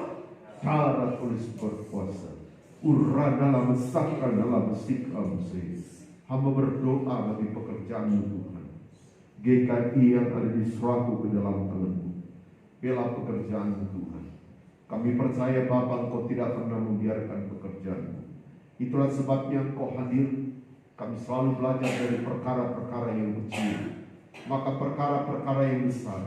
cara tulis berkuasa. Urra dalam mesahkan dalam sikam hamba berdoa bagi pekerjaan-Mu Tuhan. GKI yang ada di serahku ke dalam tangan-Mu. Bela pekerjaan-Mu Tuhan. Kami percaya Bapa, Engkau tidak pernah membiarkan pekerjaan-Mu. Itulah sebabnya Engkau hadir. Kami selalu belajar dari perkara-perkara yang kecil, maka perkara-perkara yang besar,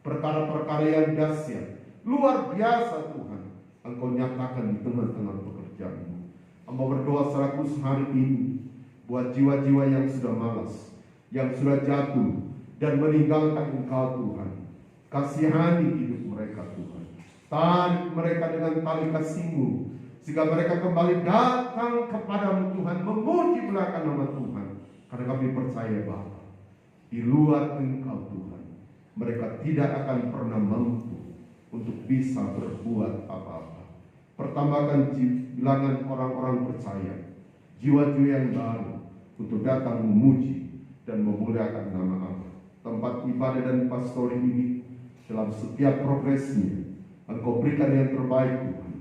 perkara-perkara yang dahsyat, luar biasa Tuhan, Engkau nyatakan di tengah-tengah pekerjaan-Mu. Hamba berdoa secara khusus hari ini buat jiwa-jiwa yang sudah malas, yang sudah jatuh dan meninggalkan Engkau Tuhan. Kasihani hidup mereka Tuhan. Tarik mereka dengan tali kasih-Mu, sehingga mereka kembali datang kepadamu Tuhan, memuji belakang nama Tuhan. Karena kami percaya Bapa, di luar Engkau Tuhan, mereka tidak akan pernah mampu untuk bisa berbuat apa-apa. Pertambahkan bilangan orang-orang percaya, jiwa-jiwa yang baru untuk datang memuji dan memuliakan nama Allah. Tempat ibadah dan pastori ini dalam setiap progresnya Engkau berikan yang terbaik Tuhan.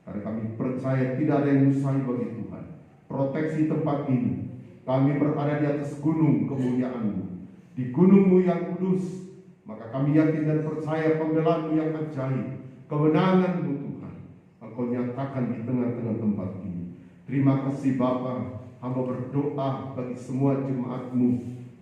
Karena kami percaya tidak ada yang mustahil bagi Tuhan. Proteksi tempat ini. Kami berada di atas gunung kemuliaan-Mu, di gunung-Mu yang kudus. Maka kami yakin dan percaya pembelaan-Mu yang ajaib, kemenangan-Mu Tuhan, Engkau nyatakan di tengah-tengah tempat ini. Terima kasih Bapa. Hamba berdoa bagi semua jemaat-Mu,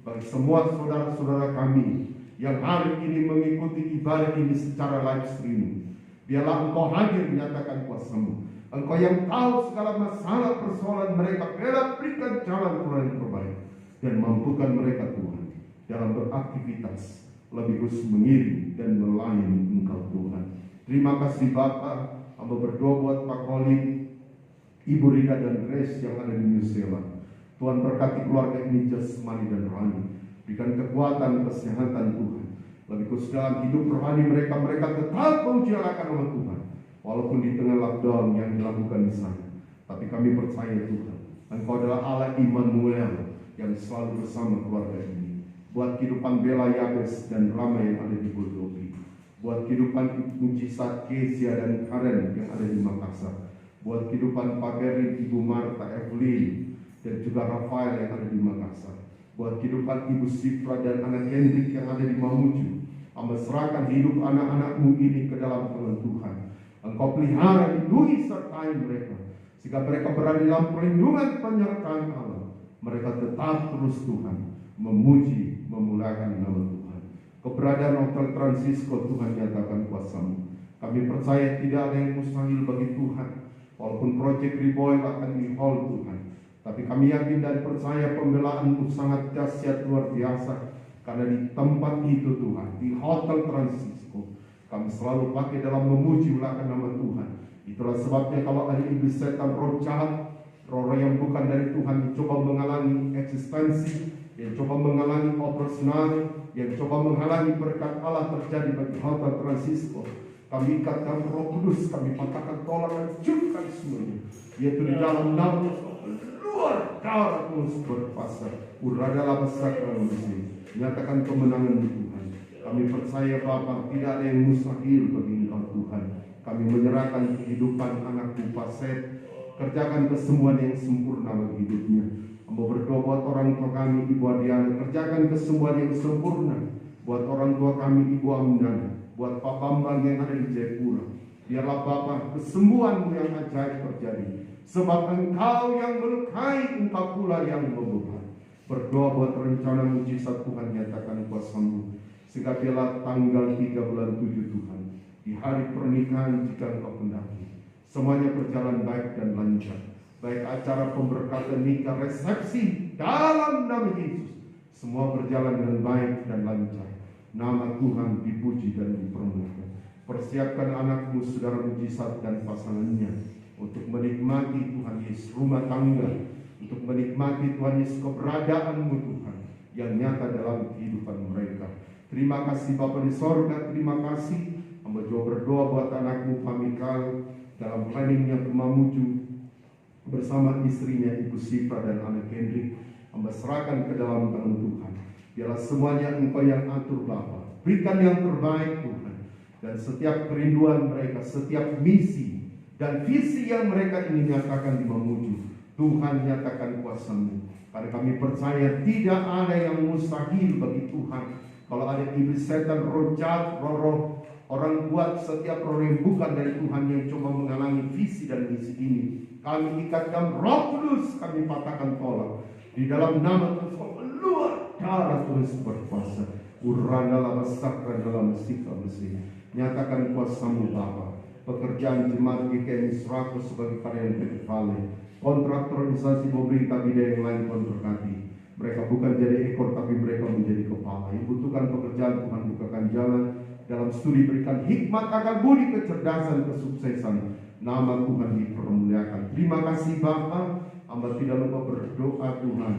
bagi semua saudara-saudara kami yang hari ini mengikuti ibadah ini secara live streaming. Biarlah Engkau hadir menyatakan kuasa-Mu. Engkau yang tahu segala masalah persoalan mereka. Biarlah berikan jalan keluar yang terbaik. Dan mampukan mereka Tuhan dalam beraktivitas lebih khusus mengiring dan melayani Engkau Tuhan. Terima kasih Bapa. Hamba berdoa buat Pak Koli, Ibu Rida dan Grace yang ada di New Zealand. Tuhan berkati keluarga ini jasmani dan rohani. Berikan kekuatan, kesehatan Tuhan. Lebih khusus dalam hidup rohani mereka tetap memuliakan nama Tuhan. Walaupun di tengah lockdown yang dilakukan di sana. Tapi kami percaya Tuhan, Engkau adalah Allah Immanuel yang selalu bersama keluarga ini. Buat kehidupan Bella, Yabes, dan Rama yang ada di Buldobi. Buat kehidupan mujizat Kesia dan Karen yang ada di Makassar. Buat kehidupan Pak Beri, Ibu Marta, Evelyn, dan juga Rafael yang ada di Makassar. Buat kehidupan Ibu Sifra dan anak Hendrik yang ada di Mamuju. Hamba serahkan hidup anak-anak-Mu ini ke dalam tangan Tuhan. Engkau pelihara, lindungi, sertai mereka. Sehingga mereka berada dalam perlindungan penyertaan Allah. Mereka tetap terus Tuhan memuji, memuliakan nama Tuhan. Keberadaan Hotel Francisco Tuhan nyatakan kuasa-Mu. Kami percaya tidak ada yang mustahil bagi Tuhan. Walaupun Project Reborn akan di hall Tuhan. Tapi kami yakin dan percaya pembelaan-Mu sangat dahsyat luar biasa. Karena di tempat itu Tuhan, di Hotel Francisco, kami selalu pakai dalam memuji belakang nama Tuhan. Itulah sebabnya kalau ada iblis setan, roh jahat, roh yang bukan dari Tuhan, yang coba menghalangi eksistensi, yang coba menghalangi operasional, yang coba menghalangi berkat Allah terjadi bagi Hotel Francisco. Kami ikatkan Roh Kudus, kami patahkan tolak dan hancurkan semuanya. Yaitu di dalam nama luar darah Yesus berkuasa. Uradalah besar manusia. Nyatakan kemenangan Tuhan. Kami percaya Bapa, tidak ada yang mustahil bagi Engkau Tuhan. Kami menyerahkan kehidupan anak-Mu Paset. Kerjakan kesembuhan yang sempurna bagi hidupnya. Hamba berdoa buat orang tua kami, Ibu Adiana. Kerjakan kesembuhan yang sempurna buat orang tua kami, Ibu Amdana. Buat Pak Bambang yang ada di Jayapura. Biarlah Bapa, kesembuhan-Mu yang ajaib terjadi. Sebab Engkau yang melukai, Engkau pula yang membeban. Berdoa buat rencana mujizat Tuhan, nyatakan kuasa-Mu. Sehingga bila tanggal 3 bulan 7 Tuhan, di hari pernikahan jika Engkau kehendaki, semuanya berjalan baik dan lancar. Baik acara pemberkatan nikah, resepsi, dalam nama Yesus, semua berjalan dengan baik dan lancar. Nama Tuhan dipuji dan dipermuliakan. Persiapkan anakmu, saudara mujizat dan pasangannya, untuk menikmati Tuhan Yesus rumah tangga, untuk menikmati Tuhan Yesus keberadaanmu Tuhan, yang nyata dalam kehidupan mereka. Terima kasih Bapa di sorga, terima kasih. Hamba juga berdoa buat anakmu Pamikal dalam planningnya ke Mamuju bersama istrinya Ibu Sifra dan anak Hendrik. Hamba serahkan ke dalam tangan Tuhan. Biarlah semuanya Engkau yang atur Bapa. Berikan yang terbaik Tuhan. Dan setiap kerinduan mereka, setiap misi dan visi yang mereka ingin nyatakan di Mamuju, Tuhan nyatakan kuasa-Mu. Karena kami percaya tidak ada yang mustahil bagi Tuhan. Kalau ada iblis setan, roh jahat, roh orang kuat, setiap roh yang bukan dari Tuhan yang coba menghalangi visi dan misi ini, kami ikatkan Roh Kudus, kami patahkan tolak. Di dalam nama Tuhan keluar darah Tuhan berkuasa. Urana lama sakra dalam sikap mesin. Nyatakan kuasa-Mu Bapa. Pekerjaan jemaat GKMI Suraku sebagai karyawan PT Vale, kontraktor instansi pemerintah bidang yang lain Tuhan berkati. Mereka bukan jadi ekor tapi mereka menjadi kepala. Yang butuhkan pekerjaan Tuhan bukakan jalan. Dalam studi berikan hikmat, akal budi, kecerdasan, kesuksesan. Nama Tuhan dipermuliakan. Terima kasih Bapa. Hamba tidak lupa berdoa Tuhan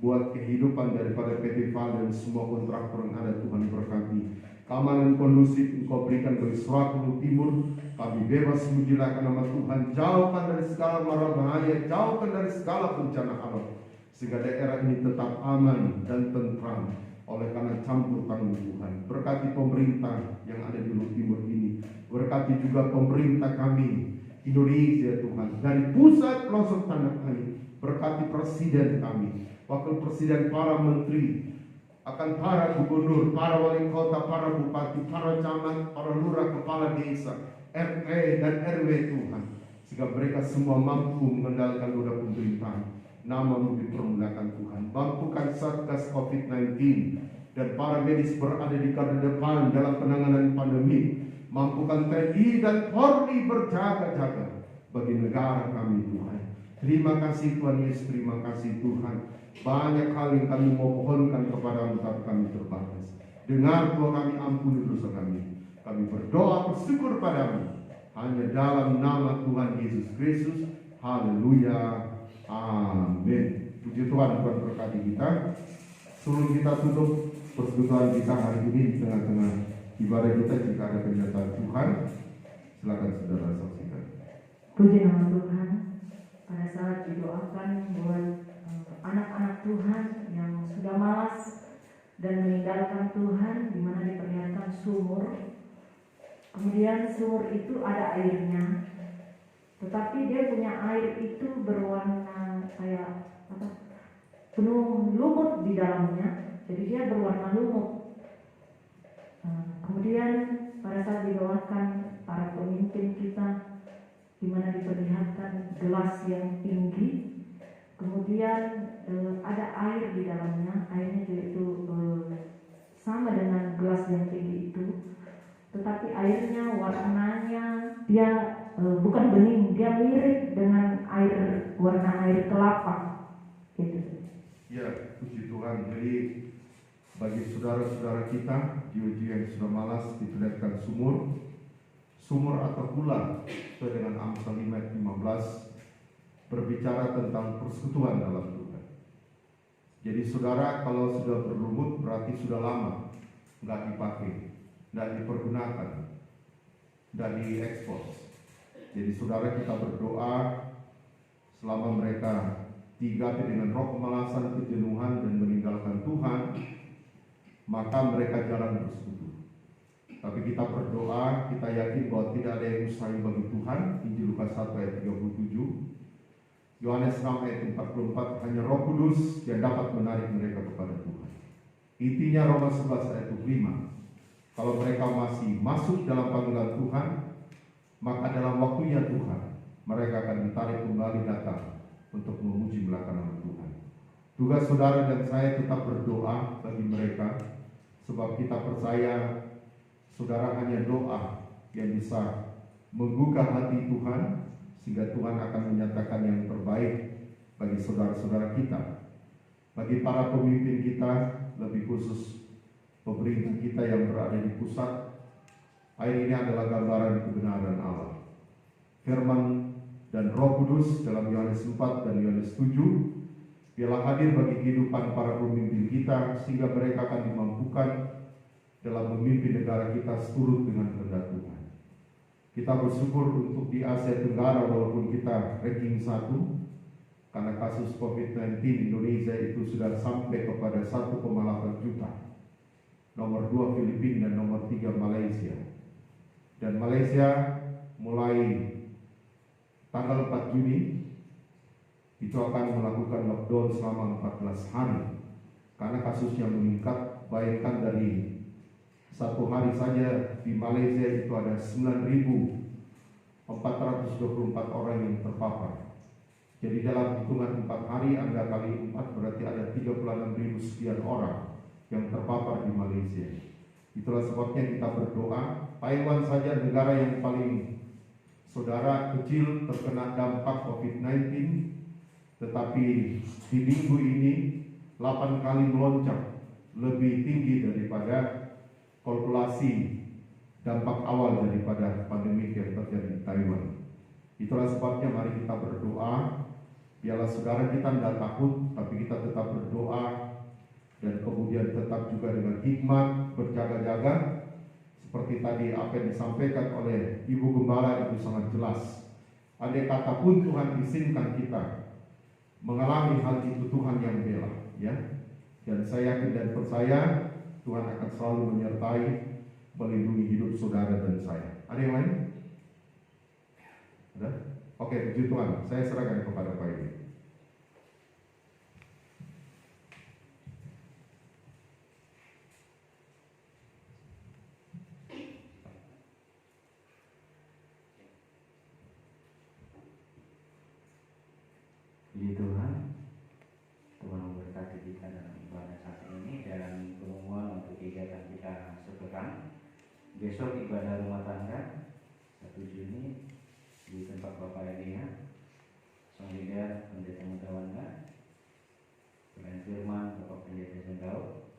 buat kehidupan daripada PT Vale dan semua kontraktor yang ada. Tuhan berkati. Keamanan kondusif Engkau berikan bagi Suraku Timur. Kami bebas menjilakan nama Tuhan. Jauhkan dari segala mara bahaya, jauhkan dari segala bencana alam, sehingga daerah ini tetap aman dan tentram oleh karena campur tangan Tuhan. Berkati pemerintah yang ada di Luhut Timur ini. Berkati juga pemerintah kami Indonesia Tuhan, dari pusat pelosok tanah air. Berkati presiden kami, wakil presiden, para menteri, akan para gubernur, para wali kota, para bupati, para camat, para lurah, kepala desa, RT dan RW Tuhan, sehingga mereka semua mampu mengendalikan roda pemerintahan. Nama-Mu dipermuliakan Tuhan. Mampukan Satgas COVID-19 dan para medis berada di garda depan dalam penanganan pandemi. Mampukan TNI dan Polri berjaga-jaga bagi negara kami Tuhan. Terima kasih Tuhan Yesus, terima kasih Tuhan. Banyak hal yang kami mohonkan kepada-Mu tapi kami terbatas. Dengar doa kami, ampuni dosa kami. Kami berdoa bersyukur padamu hanya dalam nama Tuhan Yesus Kristus. Haleluya. Amin. Puji Tuhan, Tuhan berkati kita. Sebelum kita tutup persekutuan kita hari ini di tengah-tengah ibadah kita, jika ada kenyataan Tuhan, silakan saudara saksikan. Puji nama Tuhan. Pada saat didoakan buat anak-anak Tuhan yang sudah malas dan meninggalkan Tuhan, di mana diperlihatkan sumur. Kemudian sumur itu ada airnya, tetapi dia punya air itu berwarna kayak penuh lumut di dalamnya, jadi dia berwarna lumut. Kemudian pada saat didoakan para pemimpin kita, di mana diperlihatkan gelas yang tinggi, kemudian ada air di dalamnya, airnya yaitu sama dengan gelas yang tinggi itu, tetapi airnya warnanya dia bukan bening, dia mirip dengan warna air kelapa, gitu. Ya, puji Tuhan. Jadi bagi saudara-saudara kita jiwa-jiwa yang sudah malas, diperlihatkan sumur atau gula sesuai dengan Amsal 5:15 berbicara tentang persekutuan dalam Tuhan. Jadi saudara kalau sudah berlumut berarti sudah lama nggak dipakai, nggak dipergunakan, nggak diekspos. Jadi saudara kita berdoa selama mereka diganti dengan roh kemalasan, kejenuhan dan meninggalkan Tuhan, maka mereka jarang bersekutu. Tapi kita berdoa, kita yakin bahwa tidak ada yang mustahil bagi Tuhan. Injil Lukas 1 ayat 37, Yohanes 6 ayat 44, hanya Roh Kudus yang dapat menarik mereka kepada Tuhan. Intinya Roma 11 ayat 25, kalau mereka masih masuk dalam panggilan Tuhan, maka dalam waktunya Tuhan, mereka akan ditarik kembali datang untuk memuji belakang nama Tuhan. Tugas saudara dan saya tetap berdoa bagi mereka, sebab kita percaya saudara hanya doa yang bisa menggugah hati Tuhan, sehingga Tuhan akan menyatakan yang terbaik bagi saudara-saudara kita. Bagi para pemimpin kita, lebih khusus pemerintah kita yang berada di pusat, ayat ini adalah gambaran kebenaran Allah. Firman dan Roh Kudus dalam Yohanes 4 dan Yohanes 7 biarlah hadir bagi kehidupan para pemimpin kita, sehingga mereka akan dimampukan dalam memimpin negara kita seturut dengan kehendak Tuhan. Kita bersyukur untuk di Asia Tenggara, walaupun kita ranking 1, karena kasus COVID-19 Indonesia itu sudah sampai kepada 1,8 juta. Nomor 2 Filipina dan nomor 3 Malaysia. Dan Malaysia mulai tanggal 4 Juni itu akan melakukan lockdown selama 14 hari karena kasusnya meningkat. Bayangkan dari satu hari saja di Malaysia itu ada 9.424 orang yang terpapar. Jadi dalam hitungan 4 hari, Anda kali 4 berarti ada 36.000 sekian orang yang terpapar di Malaysia. Itulah sebabnya kita berdoa. Taiwan saja negara yang paling saudara kecil terkena dampak COVID-19, tetapi di minggu ini 8 kali melonjak, lebih tinggi daripada kalkulasi dampak awal daripada pandemi yang terjadi di Taiwan. Itulah sebabnya mari kita berdoa. Biarlah saudara kita tidak takut, tapi kita tetap berdoa dan kemudian tetap juga dengan hikmat berjaga-jaga. Seperti tadi apa yang disampaikan oleh Ibu Gembala itu sangat jelas. Andai kata pun Tuhan izinkan kita mengalami hal itu, Tuhan yang bela, ya. Dan saya yakin dan percaya Tuhan akan selalu menyertai, melindungi hidup saudara dan saya. Ada yang lain? Ada? Oke, puji Tuhan. Saya serahkan kepada Pak Ibu. Puji Tuhan, Tuhan memberkati kita dalam ibadah saat ini dan pengumuman untuk kegiatan kita sepekan. Besok ibadah rumah tangga 1 Juni di tempat Bapak Elia, Sang Leader Pendeta Mutawanda, Pelayan Firman Bapak Pendeta Sendau.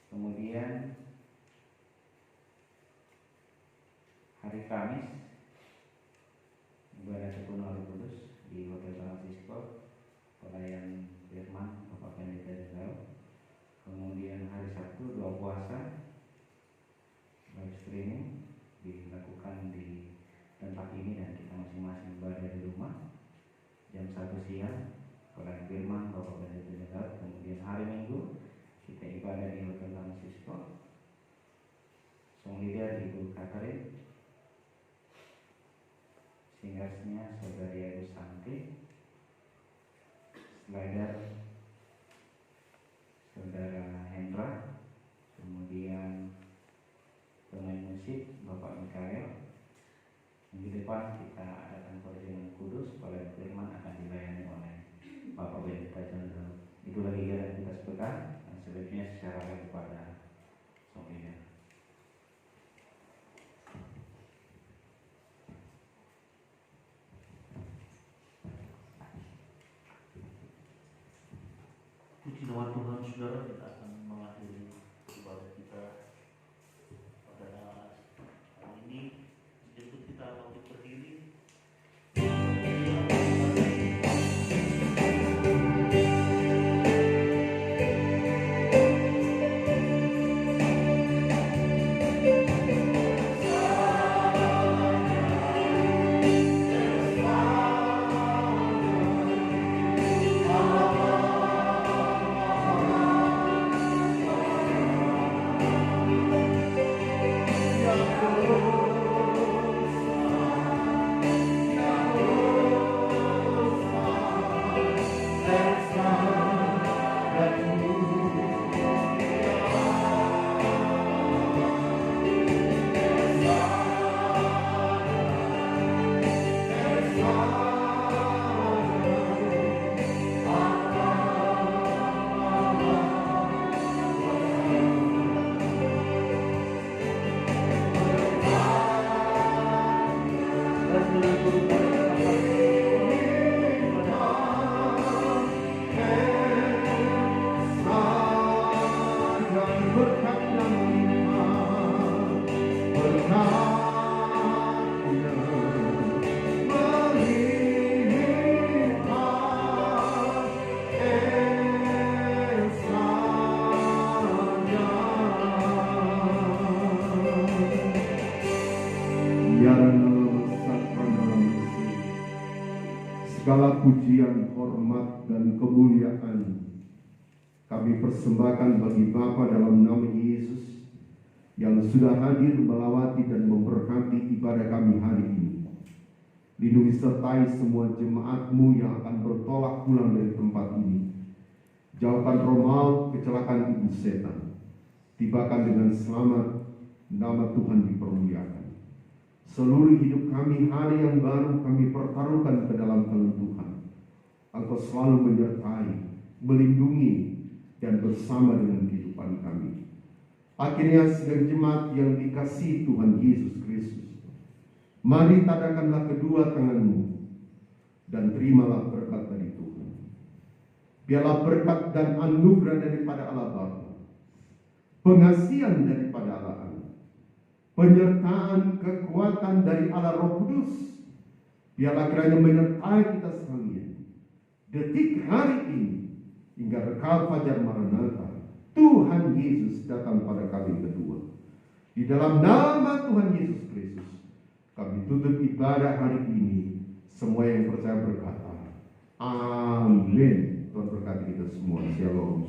Kemudian hari Kamis ibadah sepenuh Roh Kudus di Hotel Francisco, Pelayan Firman Bapak Pendeta Sendau. Kemudian hari Sabtu doa puasa live streaming dilakukan di tempat ini dan kita masing-masing berada di rumah. Jam 1 siang Pelayan Firman Bapak Pendeta Sendau. Kemudian hari Minggu kita ibadah di Hotel Francisco, Song Leader Ibu Catherine, singasnya Saudari Agus Santi, slider Saudara Hendra, kemudian pemain musik Bapak Mikael. Minggu depan kita adakan perjamuan kudus, Pelayan Firman akan dilayani oleh Bapak Pendeta Sendau. Itulah kegiatan kita sepekan, dan selebihnya secara kepada Sombina. Puji nama Tuhan, saudara, kita akan mengakhiri ibadah kita pada hari ini. Jemput kita untuk berdiri. segala pujian, hormat, dan kemuliaan kami persembahkan bagi Bapa dalam nama Yesus yang sudah hadir melawati dan memberkati ibadah kami hari ini. Lindungi sertai semua jemaat-Mu yang akan bertolak pulang dari tempat ini. Jauhkan roh maut, kecelakaan iblis setan. Tibakan dengan selamat, nama Tuhan dipermuliakan. Seluruh hidup kami hari yang baru kami pertaruhkan ke dalam tangan Tuhan. Engkau selalu menyertai, melindungi, dan bersama dengan kehidupan kami. Akhirnya sidang jemaat yang dikasihi Tuhan Yesus Kristus, mari tadahkanlah kedua tanganmu dan terimalah berkat dari Tuhan. Biarlah berkat dan anugerah daripada Allah Bapa, pengasihan daripada Allah Anak, penyertaan kekuatan dari Allah Roh Kudus, biarlah kiranya menyertai kita sekalian detik hari ini hingga rekal fajar Maranatha. Tuhan Yesus datang pada kali kedua. Di dalam nama Tuhan Yesus Kristus, kami tutup ibadah hari ini. Semua yang percaya berkata, amin. Tuhan berkati kita semua. Shalom.